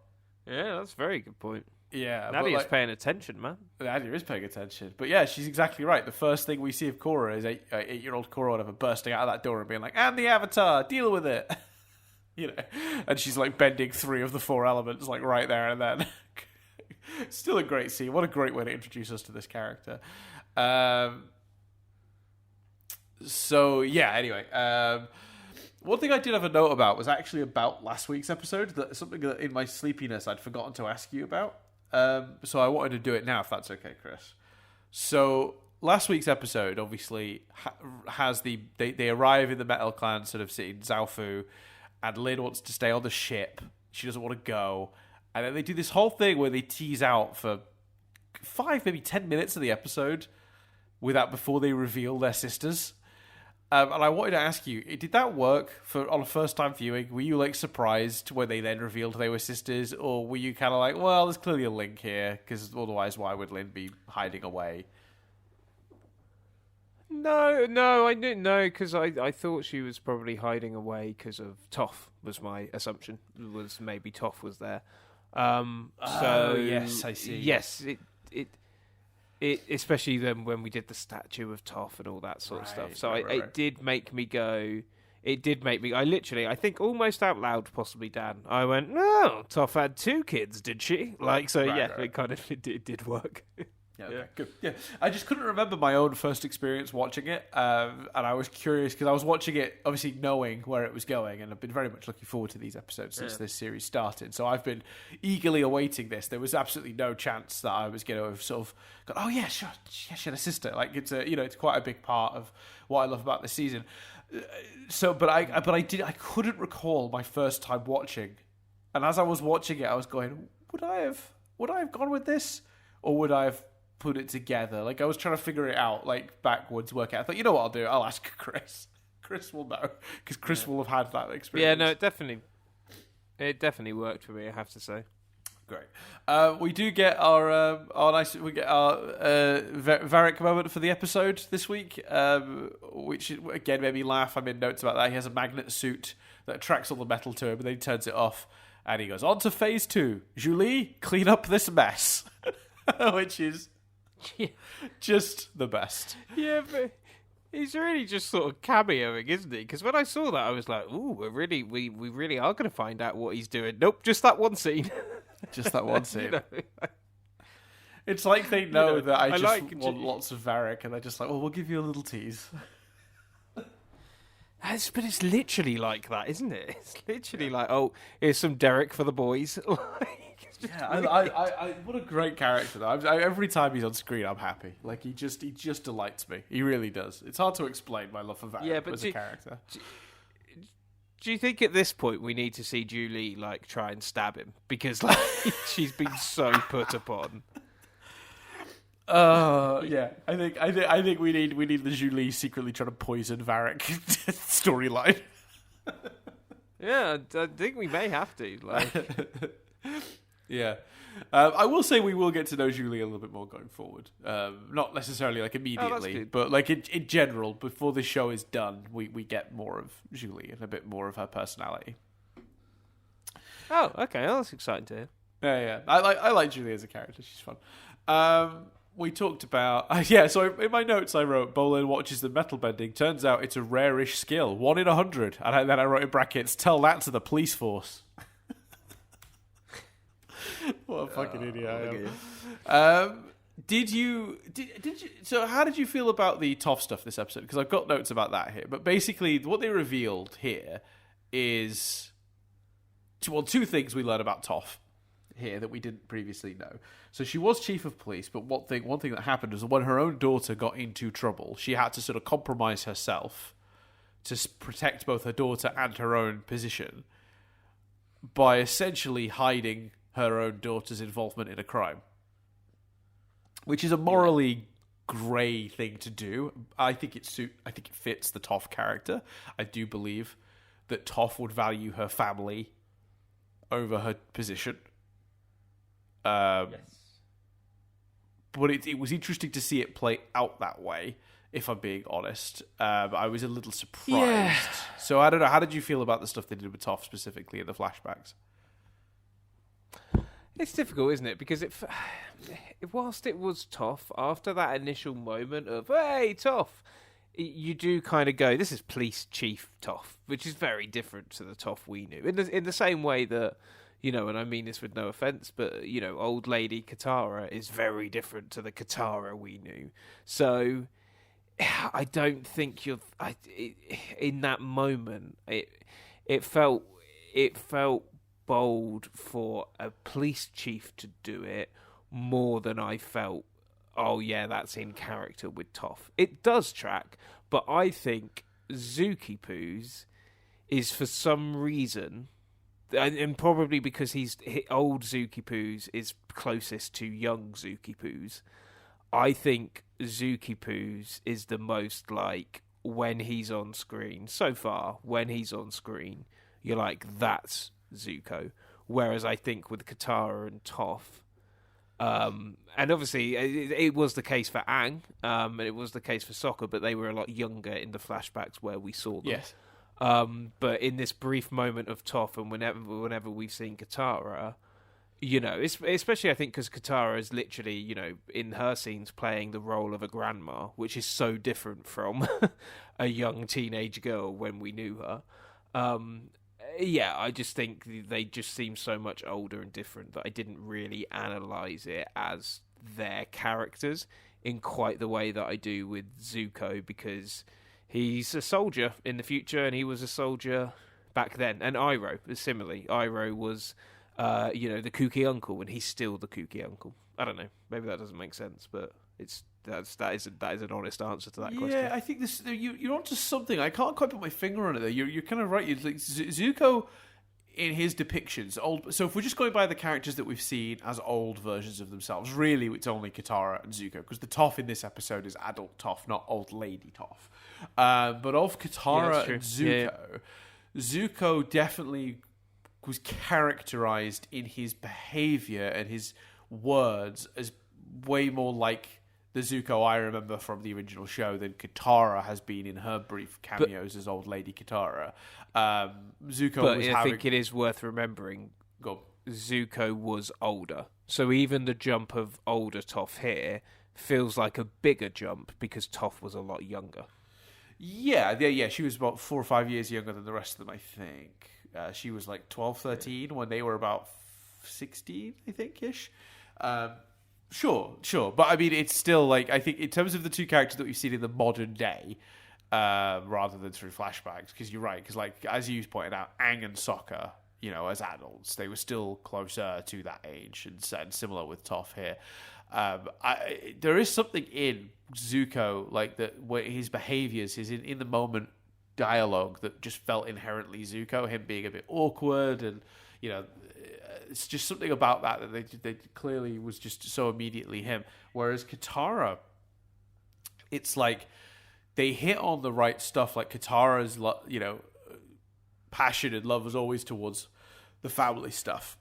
Yeah, that's a very good point. Yeah, Nadia's paying attention, man. Nadia is paying attention. But yeah, she's exactly right. The first thing we see of Korra is 8-year-old Korra or whatever bursting out of that door and being like, "I'm the Avatar, deal with it." You know, and she's like bending 3 of the 4 elements like right there and then. Still a great scene. What a great way to introduce us to this character. So yeah. Anyway, one thing I did have a note about was actually about last week's episode. Something that in my sleepiness I'd forgotten to ask you about. So I wanted to do it now, if that's okay, Chris. So last week's episode obviously has they arrive in the Metal Clan sort of city in Zaofu, and Lin wants to stay on the ship. She doesn't want to go. And then they do this whole thing where they tease out for 5, maybe 10 minutes of the episode before they reveal their sisters. And I wanted to ask you, did that work on a first-time viewing? Were you, like, surprised when they then revealed they were sisters? Or were you kind of like, well, there's clearly a link here, because otherwise why would Lin be hiding away? No, I didn't know, because I thought she was probably hiding away because of Toph, was my assumption. Was maybe Toph was there. Yes, I see. Yes, it especially then when we did the statue of Toph and all that sort of stuff. So it did make me go. It did make me. I think almost out loud, possibly Dan. I went, "Oh, Toph had 2 kids, did she?" Like so, it kind of it did work. Yeah, good. Yeah, I just couldn't remember my own first experience watching it, and I was curious because I was watching it, obviously knowing where it was going, and I've been very much looking forward to these episodes since this series started. So I've been eagerly awaiting this. There was absolutely no chance that I was going to have sort of gone, "Oh yeah, sure, yeah, she had a sister." Like it's it's quite a big part of what I love about this season. But I couldn't recall my first time watching, and as I was watching it, I was going, would I have gone with this, or would I have put it together? Like I was trying to figure it out, like backwards, work out. I thought, you know what I'll do? I'll ask Chris. Chris will know because Chris will have had that experience. Yeah, no, it definitely worked for me. I have to say. Great. We do get our Varric moment for the episode this week, which again made me laugh. I made notes about that. He has a magnet suit that attracts all the metal to him, and then he turns it off, and he goes on to phase 2. Julie, clean up this mess, which is just the best. Yeah, but he's really just sort of cameoing, isn't he? Because when I saw that, I was like, "Ooh, we really are going to find out what he's doing." Nope, just that one scene. Just that one scene. It's like they know that I just want lots of Varric, and they're just like, "Well, we'll give you a little tease." But it's literally like that, isn't it? It's literally like, "Oh, here's some Derek for the boys." I what a great character though. Every time he's on screen, I'm happy. Like he just delights me. He really does. It's hard to explain my love for Varric as a character. Do you think at this point we need to see Julie like try and stab him because like she's been so put upon? Yeah. I think we need the Julie secretly trying to poison Varric storyline. Yeah, I think we may have to. Like, yeah. I will say we will get to know Julie a little bit more going forward. Not necessarily like immediately, but like in general, before the show is done, we get more of Julie and a bit more of her personality. Oh, okay, well, that's exciting to hear. Yeah. I like Julie as a character. She's fun. We talked about so in my notes I wrote Bolin watches the metal bending. Turns out it's a rare-ish skill, 1 in 100. And then I wrote in brackets, tell that to the police force. What a fucking idiot I am. Did you? So, how did you feel about the Toph stuff this episode? Because I've got notes about that here. But basically, what they revealed here is, 2 things we learned about Toph here that we didn't previously know. So, she was chief of police, but one thing that happened was when her own daughter got into trouble, she had to sort of compromise herself to protect both her daughter and her own position by essentially hiding her own daughter's involvement in a crime, which is a morally grey thing to do. I think it fits the Toph character. I do believe that Toph would value her family over her position. Yes. But it was interesting to see it play out that way, if I'm being honest. I was a little surprised. Yeah. So I don't know, how did you feel about the stuff they did with Toph specifically in the flashbacks? It's difficult, isn't it? Because whilst it was Toph, after that initial moment of, hey, Toph, you do kind of go, this is police chief Toph, which is very different to the Toph we knew. In the same way that, and I mean this with no offense, but old lady Katara is very different to the Katara we knew. So I don't think in that moment it felt bold for a police chief to do it more than I felt, oh yeah, that's in character with Toph. It does track, but I think Zuki Poos is for some reason, and probably because old Zuki Poos is closest to young Zuki Poos, I think Zuki Poos is the most like, when he's on screen, so far, when he's on screen, you're like, that's Zuko. Whereas I think with Katara and Toph, and obviously it was the case for Aang, and it was the case for Sokka, but they were a lot younger in the flashbacks where we saw them. Yes. But in this brief moment of Toph, and whenever we've seen Katara, especially I think because Katara is literally, in her scenes playing the role of a grandma, which is so different from a young teenage girl when we knew her. I just think they just seem so much older and different that I didn't really analyse it as their characters in quite the way that I do with Zuko, because he's a soldier in the future and he was a soldier back then. And Iroh, similarly. Iroh was, the kooky uncle, and he's still the kooky uncle. I don't know. Maybe that doesn't make sense, but that is an honest answer to that question. Yeah, I think you're onto something. I can't quite put my finger on it though. You're kind of right. Like Zuko in his depictions, old. So if we're just going by the characters that we've seen as old versions of themselves, really it's only Katara and Zuko, because the Toph in this episode is adult Toph, not old lady Toph. But of Katara and Zuko, Zuko definitely was characterized in his behavior and his words as way more like the Zuko I remember from the original show than Katara has been in her brief cameos as old lady Katara. Zuko but was I think it is worth remembering, Zuko was older. So even the jump of older Toph here feels like a bigger jump because Toph was a lot younger. Yeah. She was about 4 or 5 years younger than the rest of them, I think. She was like 12, 13 when they were about 16, I think-ish. Sure. But I mean, it's still like, I think in terms of the two characters that we've seen in the modern day, rather than through flashbacks, because you're right, because like, as you pointed out, Aang and Sokka, as adults, they were still closer to that age, and similar with Toph here. There is something in Zuko, like his behaviors, his in the moment dialogue that just felt inherently Zuko, him being a bit awkward, and it's just something about that they clearly was just so immediately him. Whereas Katara, it's like they hit on the right stuff. Like Katara's, passion and love was always towards the family stuff.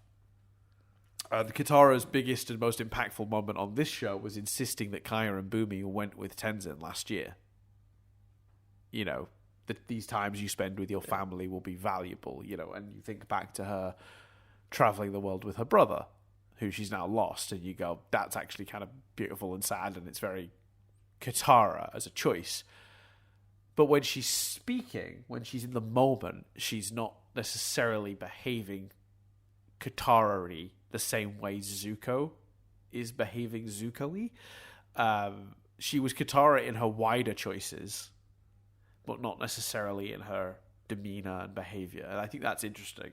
Katara's biggest and most impactful moment on this show was insisting that Kaya and Bumi went with Tenzin last year. That these times you spend with your family will be valuable, and you think back to her traveling the world with her brother, who she's now lost, and you go, that's actually kind of beautiful and sad, and it's very Katara as a choice. But when she's speaking, when she's in the moment, she's not necessarily behaving Katara-y the same way Zuko is behaving Zuko-y. She was Katara in her wider choices, but not necessarily in her demeanor and behavior. And I think that's interesting,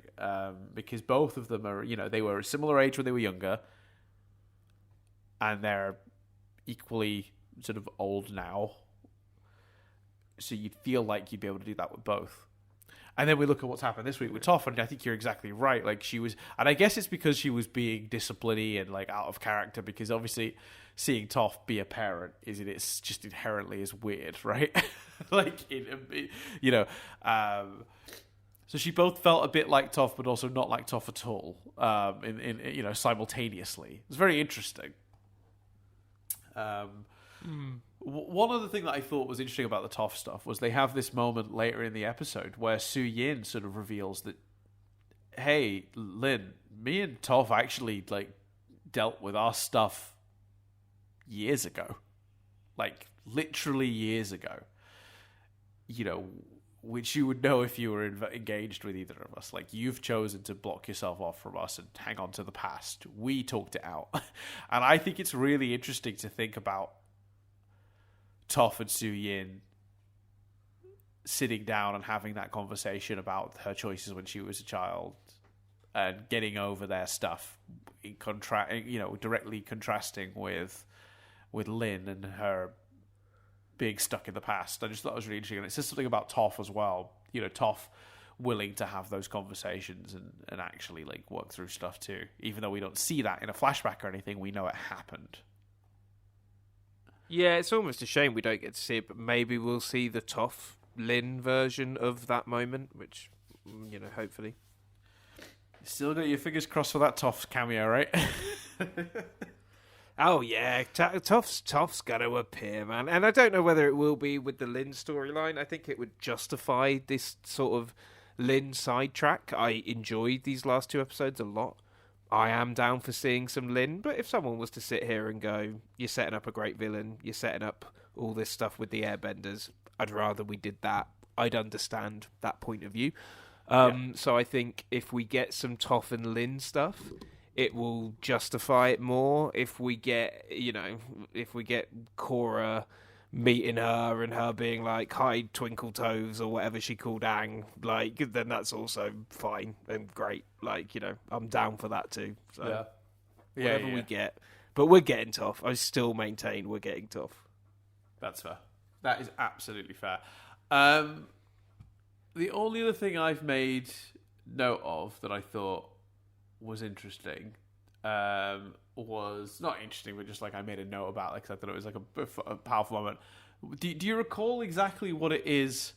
because both of them are, they were a similar age when they were younger, and they're equally sort of old now. So you'd feel like you'd be able to do that with both. And then we look at what's happened this week with Toph, and I think you're exactly right. Like, she was, and I guess it's because she was being disciplinary and like out of character, because obviously seeing Toph be a parent it's just inherently is weird, right? So she both felt a bit like Toph, but also not like Toph at all, in simultaneously. It was very interesting. One other thing that I thought was interesting about the Toph stuff was they have this moment later in the episode where Su Yin sort of reveals that, hey, Lin, me and Toph actually like dealt with our stuff years ago, like literally years ago. which you would know if you were engaged with either of us. Like, you've chosen to block yourself off from us and hang on to the past. We talked it out. And I think it's really interesting to think about Toph and Su Yin sitting down and having that conversation about her choices when she was a child and getting over their stuff in directly contrasting with Lin and her being stuck in the past. I just thought it was really interesting. And it says something about Toph as well. Toph willing to have those conversations and actually like work through stuff too. Even though we don't see that in a flashback or anything, we know it happened. Yeah, it's almost a shame we don't get to see it, but maybe we'll see the Toph Lin version of that moment, which, hopefully. Still got your fingers crossed for that Toph cameo, right? Oh yeah, Toph's got to appear, man. And I don't know whether it will be with the Lin storyline. I think it would justify this sort of Lin sidetrack. I enjoyed these last 2 episodes a lot. I am down for seeing some Lin, but if someone was to sit here and go, you're setting up a great villain, you're setting up all this stuff with the Airbenders, I'd rather we did that. I'd understand that point of view. So I think if we get some Toph and Lin stuff, it will justify it more. If we get Korra meeting her and her being like, hi, Twinkle Toes, or whatever she called Aang, like, then that's also fine and great. Like, I'm down for that too. So whatever we get. But we're getting Toph. I still maintain we're getting Toph. That's fair. That is absolutely fair. The only other thing I've made note of that I thought was interesting was not interesting, but just like I made a note about, like, 'cause I thought it was like a powerful moment. Do you recall exactly what it is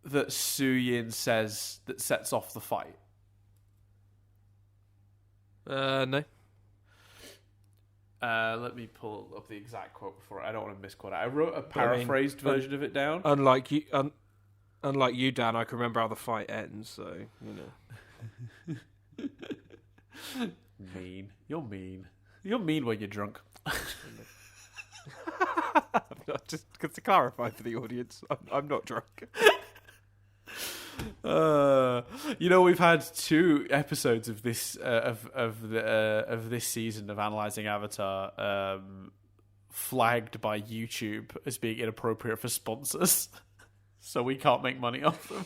that Su Yin says that sets off the fight? No. Let me pull up the exact quote before. I don't want to misquote it. I wrote a paraphrased version of it down. Unlike you, Dan, I can remember how the fight ends. So Mean. You're mean. You're mean when you're drunk. Just to clarify for the audience, I'm not drunk. We've had 2 episodes of this of this season of Analysing Avatar flagged by YouTube as being inappropriate for sponsors, so we can't make money off them.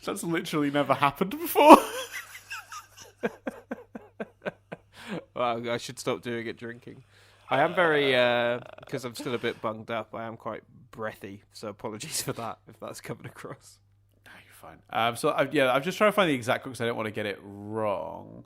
That's literally never happened before. Well, I should stop doing it drinking. I am very, because I'm still a bit bunged up, I am quite breathy, so apologies for that, if that's coming across. No, you're fine. I'm just trying to find the exact quote because I don't want to get it wrong.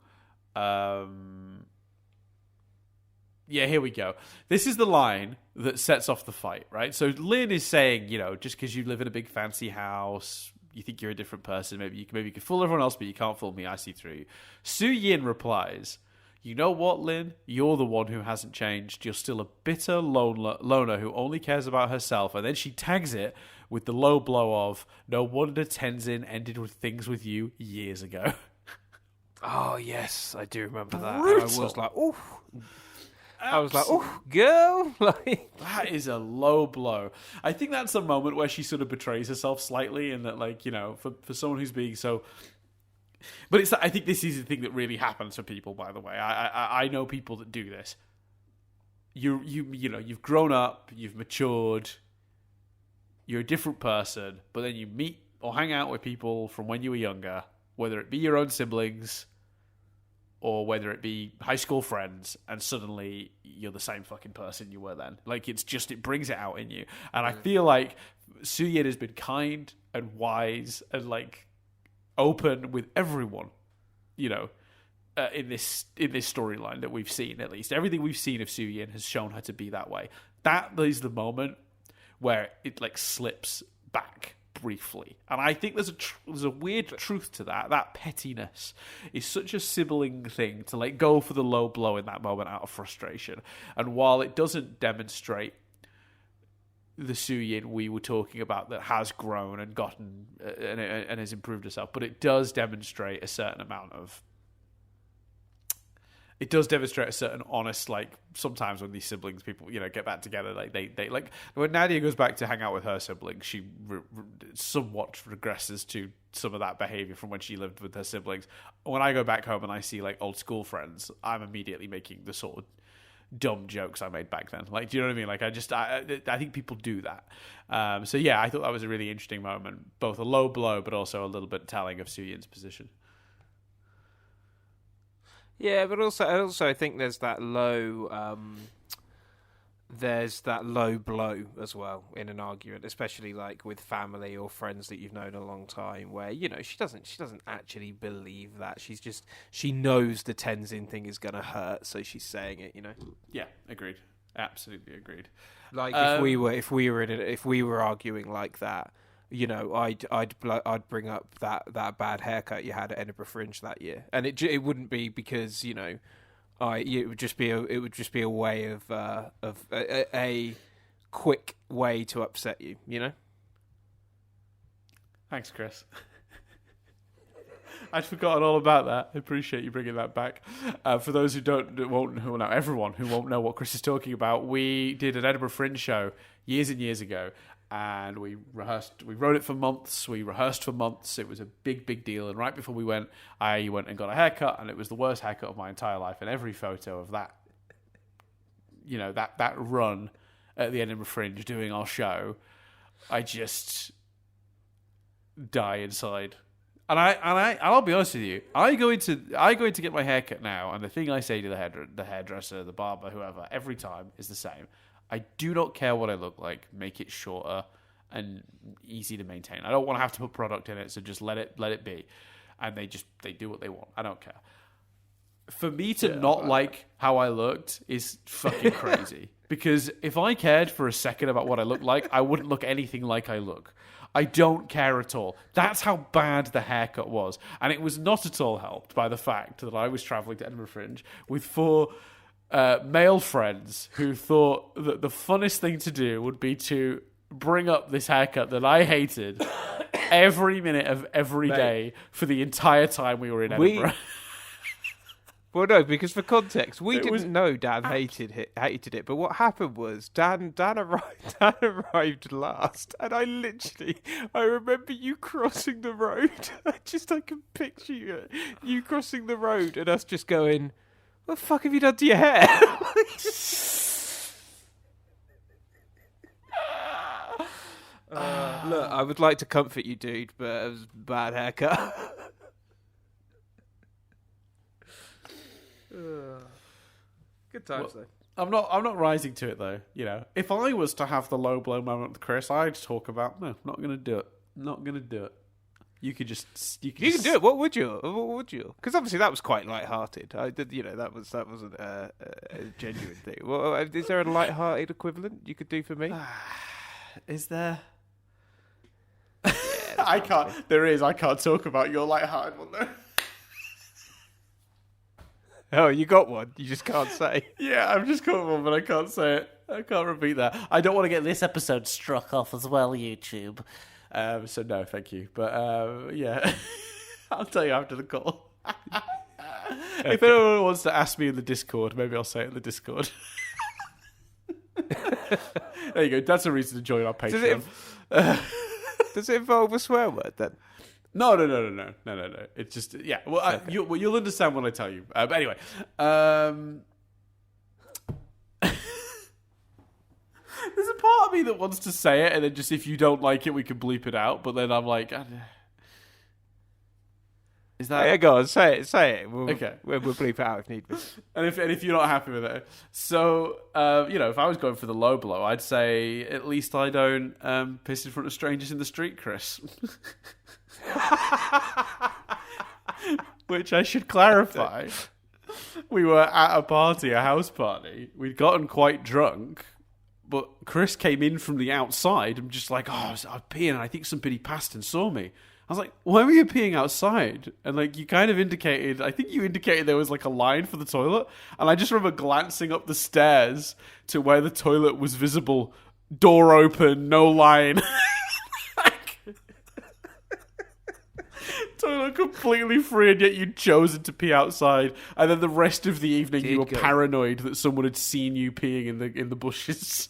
Here we go. This is the line that sets off the fight, right? So Lin is saying, just because you live in a big fancy house, you think you're a different person. Maybe you can fool everyone else, but you can't fool me. I see through you. Su Yin replies, "You know what, Lin? You're the one who hasn't changed. You're still a bitter loner who only cares about herself." And then she tags it with the low blow of, "No wonder Tenzin ended with things with you years ago." Oh, yes, I do remember that. Brutal. And I was like, ooh. I was like, oh, girl. That is a low blow. I think that's the moment where she sort of betrays herself slightly, and that, like, for someone who's being so... But I think this is the thing that really happens for people, by the way. I know people that do this. You've grown up, you've matured, you're a different person, but then you meet or hang out with people from when you were younger, whether it be your own siblings or whether it be high school friends, and suddenly you're the same fucking person you were then. Like, it brings it out in you. And I feel like Su Yin has been kind and wise and, like, open with everyone, in this storyline that we've seen. At least everything we've seen of Su Yin has shown her to be that way. That is the moment where it, like, slips back briefly, and I think there's a weird truth to that. That pettiness is such a sibling thing to, like, go for the low blow in that moment out of frustration. And while it doesn't demonstrate the Su Yin we were talking about that has grown and gotten and has improved herself, but it does demonstrate a certain amount of it does demonstrate a certain honest, like, sometimes when these siblings, people, get back together, like, they like, when Nadia goes back to hang out with her siblings, she somewhat regresses to some of that behavior from when she lived with her siblings. When I go back home and I see, like, old school friends, I'm immediately making the sort of dumb jokes I made back then. Like, do you know what I mean? Like, I think people do that. So yeah, I thought that was a really interesting moment, both a low blow, but also a little bit telling of Suyin's position. Yeah, but also I think there's that low blow as well in an argument, especially like with family or friends that you've known a long time, where she doesn't actually believe that. She knows the Tenzin thing is gonna hurt, so she's saying it. Yeah, agreed. Absolutely agreed. Like if we were arguing like that. I'd bring up that bad haircut you had at Edinburgh Fringe that year, and it wouldn't be because it would just be a way of a quick way to upset you. Thanks, Chris. I'd forgotten all about that. I appreciate you bringing that back. For those who everyone who won't know what Chris is talking about, we did an Edinburgh Fringe show years and years ago. And we wrote it for months, we rehearsed for months, it was a big deal, and right before we went, I went and got a haircut, and it was the worst haircut of my entire life, and every photo of that, that run at the Edinburgh Fringe doing our show, I just die inside. And I'll be honest with you, I go into get my haircut now, and the thing I say to the hairdresser, the barber, whoever, every time is the same. I do not care what I look like. Make it shorter and easy to maintain. I don't want to have to put product in it, so just let it be. And they do what they want. I don't care. For me to like how I looked is fucking crazy. Because if I cared for a second about what I look like, I wouldn't look anything like I look. I don't care at all. That's how bad the haircut was. And it was not at all helped by the fact that I was travelling to Edinburgh Fringe with 4... male friends who thought that the funnest thing to do would be to bring up this haircut that I hated every minute of every day for the entire time we were in Edinburgh. Well, no, because for context, we didn't know Dan hated it. But what happened was Dan arrived last, and I remember you crossing the road. I can picture you crossing the road and us just going, "What the fuck have you done to your hair?" Look, I would like to comfort you, dude, but it was a bad haircut. Good times, though. I'm not rising to it, though. If I was to have the low blow moment with Chris, I'd talk about, no, not going to do it. Not going to do it. You can do it. What would you? Because obviously that was quite light-hearted. I did, that wasn't a genuine thing. Well, is there a light-hearted equivalent you could do for me? Is there? Yeah, I can't. Funny. There is. I can't talk about your light-hearted one though. Oh, you got one. You just can't say. Yeah, I've just got one, but I can't say it. I can't repeat that. I don't want to get this episode struck off as well, YouTube. So no, thank you. But yeah, I'll tell you after the call. Okay. If anyone wants to ask me in the Discord, maybe I'll say it in the Discord. There you go. That's a reason to join our Patreon. Does it involve a swear word then? No. It's just, yeah. Well, okay. You'll understand when I tell you. But anyway, there's a part of me that wants to say it, and then just if you don't like it, we can bleep it out. But then I'm like, is that? Yeah, go on, say it. Okay, we'll bleep it out if need be. And if you're not happy with it, so if I was going for the low blow, I'd say at least I don't piss in front of strangers in the street, Chris. Which I should clarify. We were at a house party. We'd gotten quite drunk, but Chris came in from the outside and just like, I was peeing, and I think somebody passed and saw me. I was like, why were you peeing outside? And like, you kind of indicated, I think you indicated there was like a line for the toilet. And I just remember glancing up the stairs to where the toilet was visible, door open, no line. Toilet completely free, and yet you'd chosen to pee outside, and then the rest of the evening you were paranoid that someone had seen you peeing in the bushes.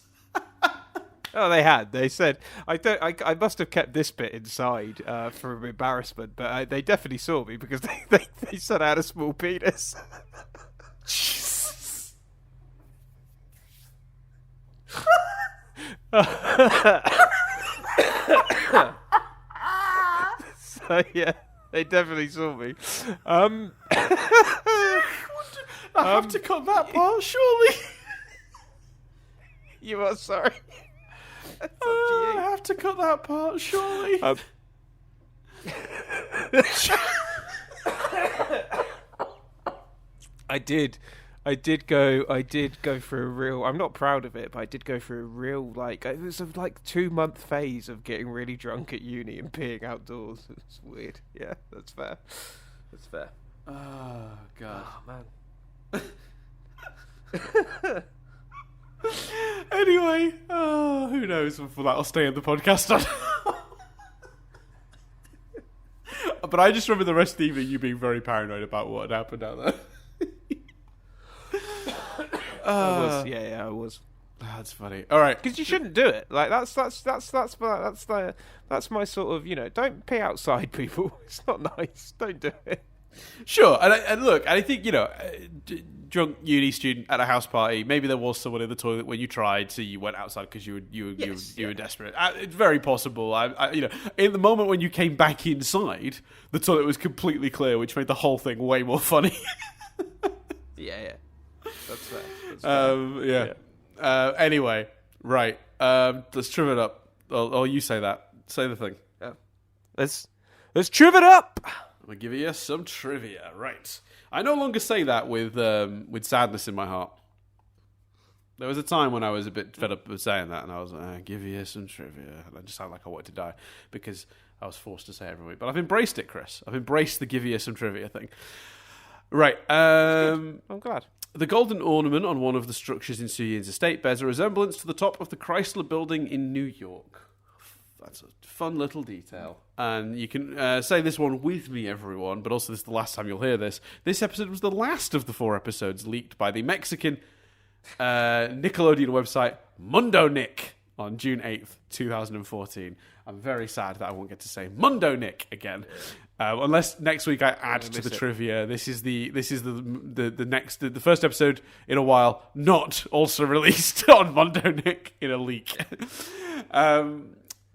Oh, they had. They said I must have kept this bit inside for embarrassment, but they definitely saw me because they said I had a small penis. Jesus. So yeah, they definitely saw me. I have to cut that part, surely. You are sorry. That's up to you. I have to cut that part, surely. I did go through a real. I'm not proud of it, but I did go through a real it was a 2-month phase of getting really drunk at uni and peeing outdoors. It's weird. Yeah, that's fair. That's fair. Oh God. Oh man. Anyway, who knows if that'll stay in the podcast on. But I just remember the rest of the evening you being very paranoid about what had happened out there. I was. That's funny. All right, because you shouldn't do it. Like that's my sort of don't pee outside, people. It's not nice. Don't do it. Sure, and look, I think drunk uni student at a house party. Maybe there was someone in the toilet when you tried, so you went outside because you were desperate. It's very possible. In the moment when you came back inside, the toilet was completely clear, which made the whole thing way more funny. Yeah. That's fair. Yeah. Anyway, right. Let's trim it up. Oh, you say that. Say the thing. Yeah. Let's trim it up. I'm gonna give you some trivia. Right. I no longer say that with sadness in my heart. There was a time when I was a bit fed up with saying that, and I was like, I'll give you some trivia. And I just sounded like I wanted to die because I was forced to say it every week. But I've embraced it, Chris. I've embraced the give you some trivia thing. Right. I'm glad. The golden ornament on one of the structures in Suyin's estate bears a resemblance to the top of the Chrysler Building in New York. That's a fun little detail. And you can say this one with me, everyone, but also this is the last time you'll hear this. This episode was the last of the 4 episodes leaked by the Mexican Nickelodeon website Mundo Nick on June 8th, 2014. I'm very sad that I won't get to say Mundo Nick again. Unless next week I add to the trivia. This is the first episode in a while not also released on Mundo Nick in a leak.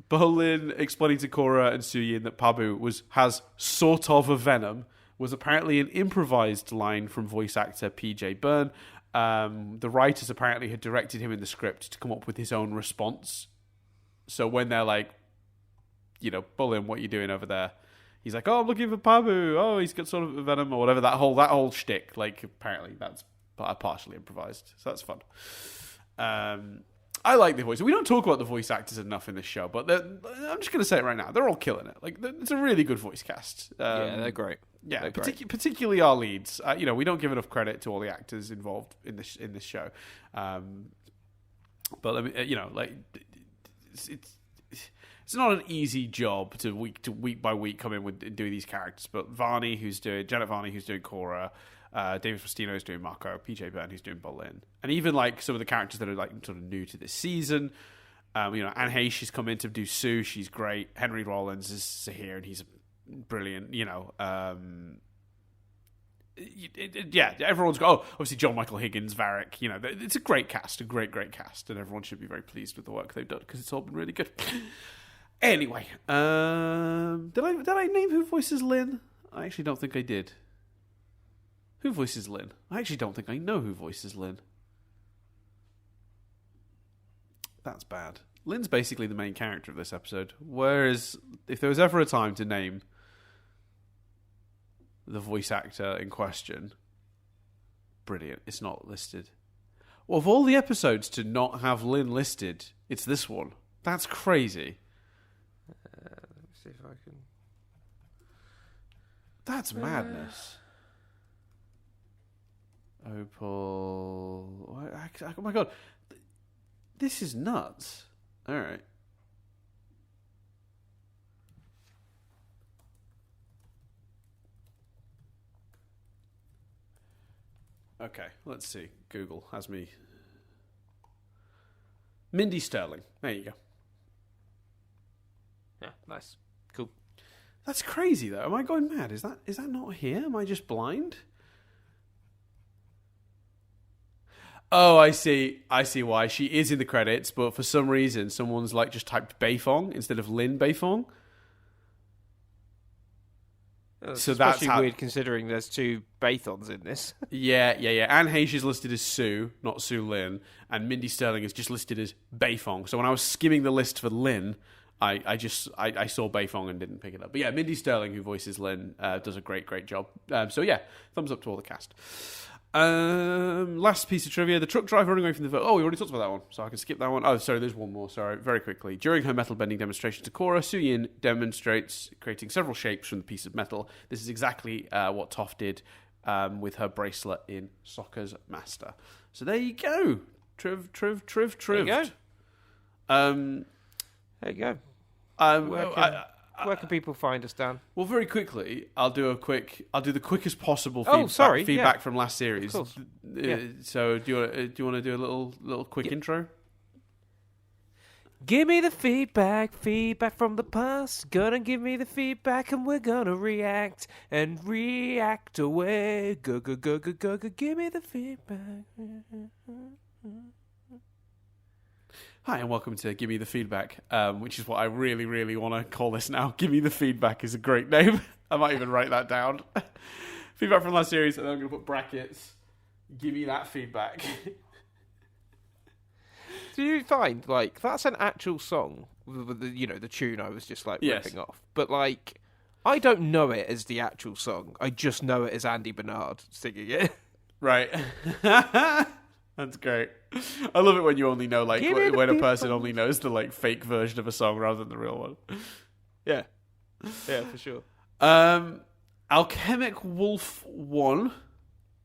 Bolin explaining to Korra and Suyin that Pabu has sort of a venom was apparently an improvised line from voice actor PJ Byrne. The writers apparently had directed him in the script to come up with his own response. So when they're like, Bolin, what are you doing over there? He's like, I'm looking for Pabu. Oh, he's got sort of a venom or whatever. That whole shtick, apparently that's partially improvised. So that's fun. I like the voice. We don't talk about the voice actors enough in this show, but I'm just going to say it right now. They're all killing it. It's a really good voice cast. Yeah, they're great. Yeah, particularly our leads. We don't give enough credit to all the actors involved in this show. But it's not an easy job to week by week come in and do these characters. But Janet Varney, who's doing Korra, David Faustino is doing Marco, PJ Byrne, who's doing Bolin, and even some of the characters that are sort of new to this season. Anne Heche has come in to do Sue. She's great. Henry Rollins is here, and he's brilliant. Everyone's got. Oh, obviously John Michael Higgins, Varric. It's a great cast, a great cast, and everyone should be very pleased with the work they've done because it's all been really good. Anyway, did I name who voices Lynn? I actually don't think I did. Who voices Lynn? I actually don't think I know who voices Lynn. That's bad. Lynn's basically the main character of this episode. Whereas, if there was ever a time to name the voice actor in question, brilliant. It's not listed. Well, of all the episodes to not have Lynn listed, it's this one. That's crazy. Let me see if I can. That's madness. Opal. Oh my god. This is nuts. Alright. Okay, let's see. Google has me. Mindy Sterling. There you go. Yeah, nice. Cool. That's crazy, though. Am I going mad? Is that not here? Am I just blind? Oh, I see. I see why. She is in the credits, but for some reason, someone's like just typed Beifong instead of Lin Beifong. So that's weird considering there's two Bathons in this. Yeah. Anne Heche is listed as Sue, not Sue Lin, and Mindy Sterling is just listed as Beifong. So when I was skimming the list for Lin, I saw Beifong and didn't pick it up. But yeah, Mindy Sterling, who voices Lin, does a great job. So yeah, thumbs up to all the cast. Last piece of trivia: the truck driver running away from the vote. Oh, we already talked about that one, so I can skip that one. Oh, sorry, there's one more. Sorry, very quickly. During her metal bending demonstration to Korra, Suyin demonstrates creating several shapes from the piece of metal. This is exactly what Toph did with her bracelet in Sokka's Master. So there you go. Triv. There you go. There you go. Where can people find us, Dan? Well, very quickly, I'll do the quickest possible feedback from last series. Of course. So do you want to do a little quick intro? Give me the feedback from the past. Gonna give me the feedback and we're gonna react away. Go, give me the feedback. Hi, and welcome to Give Me the Feedback, which is what I really, really want to call this now. Give Me the Feedback is a great name. I might even write that down. Feedback from last series, and then I'm going to put brackets. Give me that feedback. Do you find, like, that's an actual song, with the tune I was just, like, ripping off. But, like, I don't know it as the actual song. I just know it as Andy Bernard singing it. Right. That's great. I love it when you only know, like, when a person only knows the, like, fake version of a song rather than the real one. Yeah. Yeah, for sure. Alchemic Wolf 1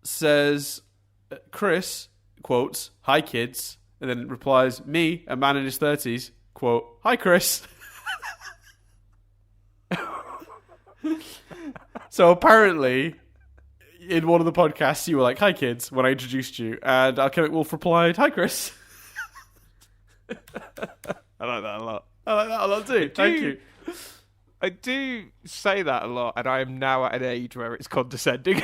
says, Chris, quotes, "Hi, kids," and then replies, "Me, a man in his 30s, quote, hi, Chris." So apparently, in one of the podcasts, you were like, "Hi, kids," when I introduced you, and Alchemic Wolf replied, "Hi, Chris." I like that a lot. I like that a lot too. Thank you. I do say that a lot, and I am now at an age where it's condescending.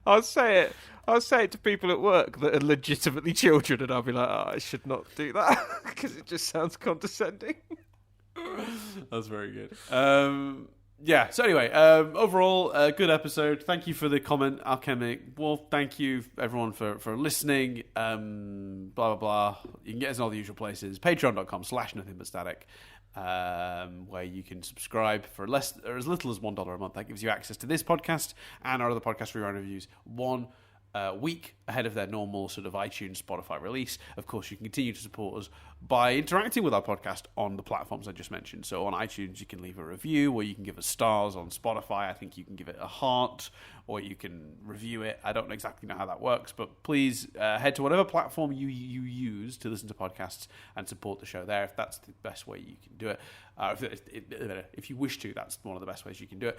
I'll say it to people at work that are legitimately children, and I'll be like, "Oh, I should not do that," because it just sounds condescending. That's very good. Yeah, so anyway, overall, a good episode. Thank you for the comment, Alchemic Wolf. Thank you, everyone, for listening. Blah, blah, blah. You can get us in all the usual places. Patreon.com/nothingbutstatic, where you can subscribe for less or as little as $1 a month. That gives you access to this podcast and our other podcast rerun reviews 1 week ahead of their normal sort of iTunes, Spotify release. Of course, you can continue to support us by interacting with our podcast on the platforms I just mentioned. So on iTunes, you can leave a review, or you can give us stars. On Spotify, I think you can give it a heart, or you can review it. I don't exactly know how that works, but please head to whatever platform you use to listen to podcasts and support the show there, if that's the best way you can do it. If you wish to, that's one of the best ways you can do it.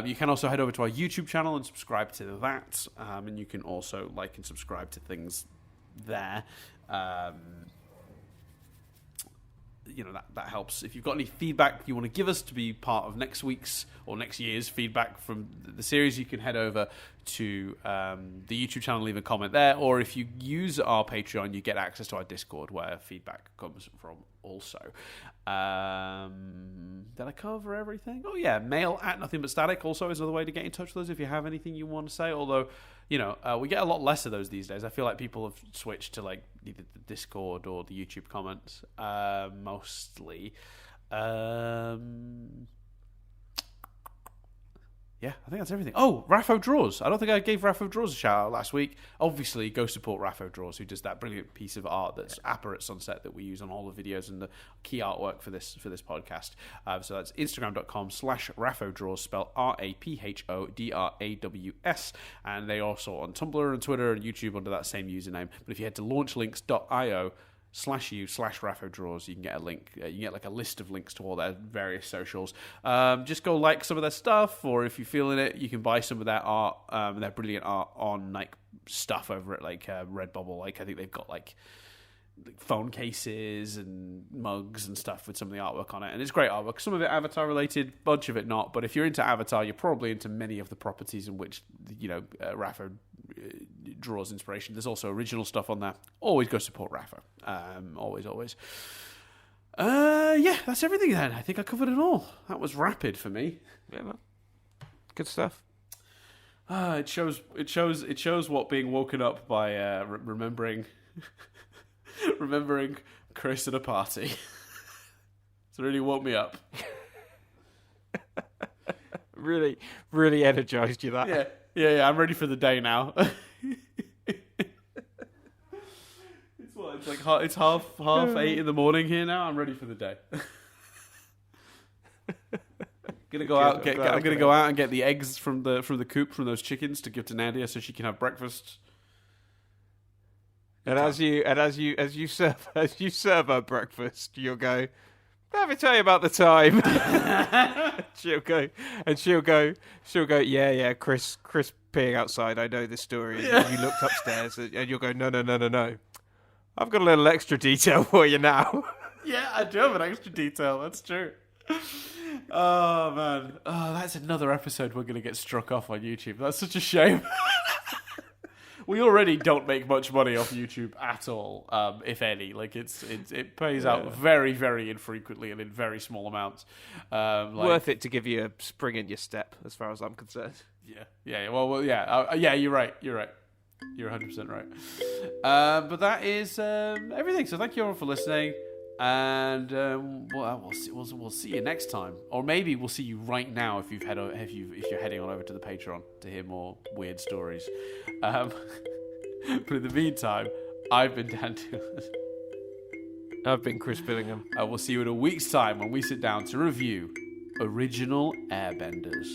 You can also head over to our YouTube channel and subscribe to that, and you can also like and subscribe to things there. That helps. If you've got any feedback you want to give us to be part of next week's or next year's feedback from the series, you can head over to the YouTube channel, leave a comment there, or if you use our Patreon, you get access to our Discord where feedback comes from also. Did I cover everything? Oh yeah, mail at nothingbutstatic also is another way to get in touch with us if you have anything you want to say, although we get a lot less of those these days. I feel like people have switched to like either the Discord or the YouTube comments mostly. Yeah, I think that's everything. Oh, Raphodraws. I don't think I gave Raphodraws a shout out last week. Obviously, go support Raphodraws, who does that brilliant piece of art that's Appa at Sunset that we use on all the videos and the key artwork for this podcast. So that's Instagram.com/Raphodraws, spelled RAPHODRAWS. And they're also on Tumblr and Twitter and YouTube under that same username. But if you head to launchlinks.io/Raphodraws, /u/Raphodraws. You can get a link. You can get like a list of links to all their various socials. Just go like some of their stuff, or if you're feeling it, you can buy some of their art, their brilliant art on like stuff over at like Redbubble. Like I think they've got like phone cases and mugs and stuff with some of the artwork on it, and it's great artwork. Some of it Avatar related, bunch of it not. But if you're into Avatar, you're probably into many of the properties in which Rapho draws inspiration. There's also original stuff on there. Always go support Rapho. Always. Yeah, that's everything then. I think I covered it all. That was rapid for me. Yeah, man. Good stuff. It shows what being woken up by remembering Chris at a party. It's really woke me up. Really, really energized you, that. Yeah. I'm ready for the day now. It's half 8 in the morning here now. I'm ready for the day. I'm gonna go out and get the eggs from the coop from those chickens to give to Nadia so she can have breakfast. And as you serve her breakfast, you'll go, let me tell you about the time. she'll go, yeah, Chris peeing outside. I know this story. And you looked upstairs, and you'll go, no. I've got a little extra detail for you now. Yeah, I do have an extra detail. That's true. Oh man, that's another episode we're gonna get struck off on YouTube. That's such a shame. We already don't make much money off YouTube at all, if any. Like it pays out very, very infrequently and in very small amounts. Worth it to give you a spring in your step, as far as I'm concerned. Yeah. Well, yeah. You're right. You're 100% right. But that is everything. So thank you all for listening, and we'll see you next time, or maybe we'll see you right now if you're heading on over to the Patreon to hear more weird stories. But in the meantime, I've been Dan Doolan. I've been Chris Billingham. I will see you in a week's time when we sit down to review Original Airbenders.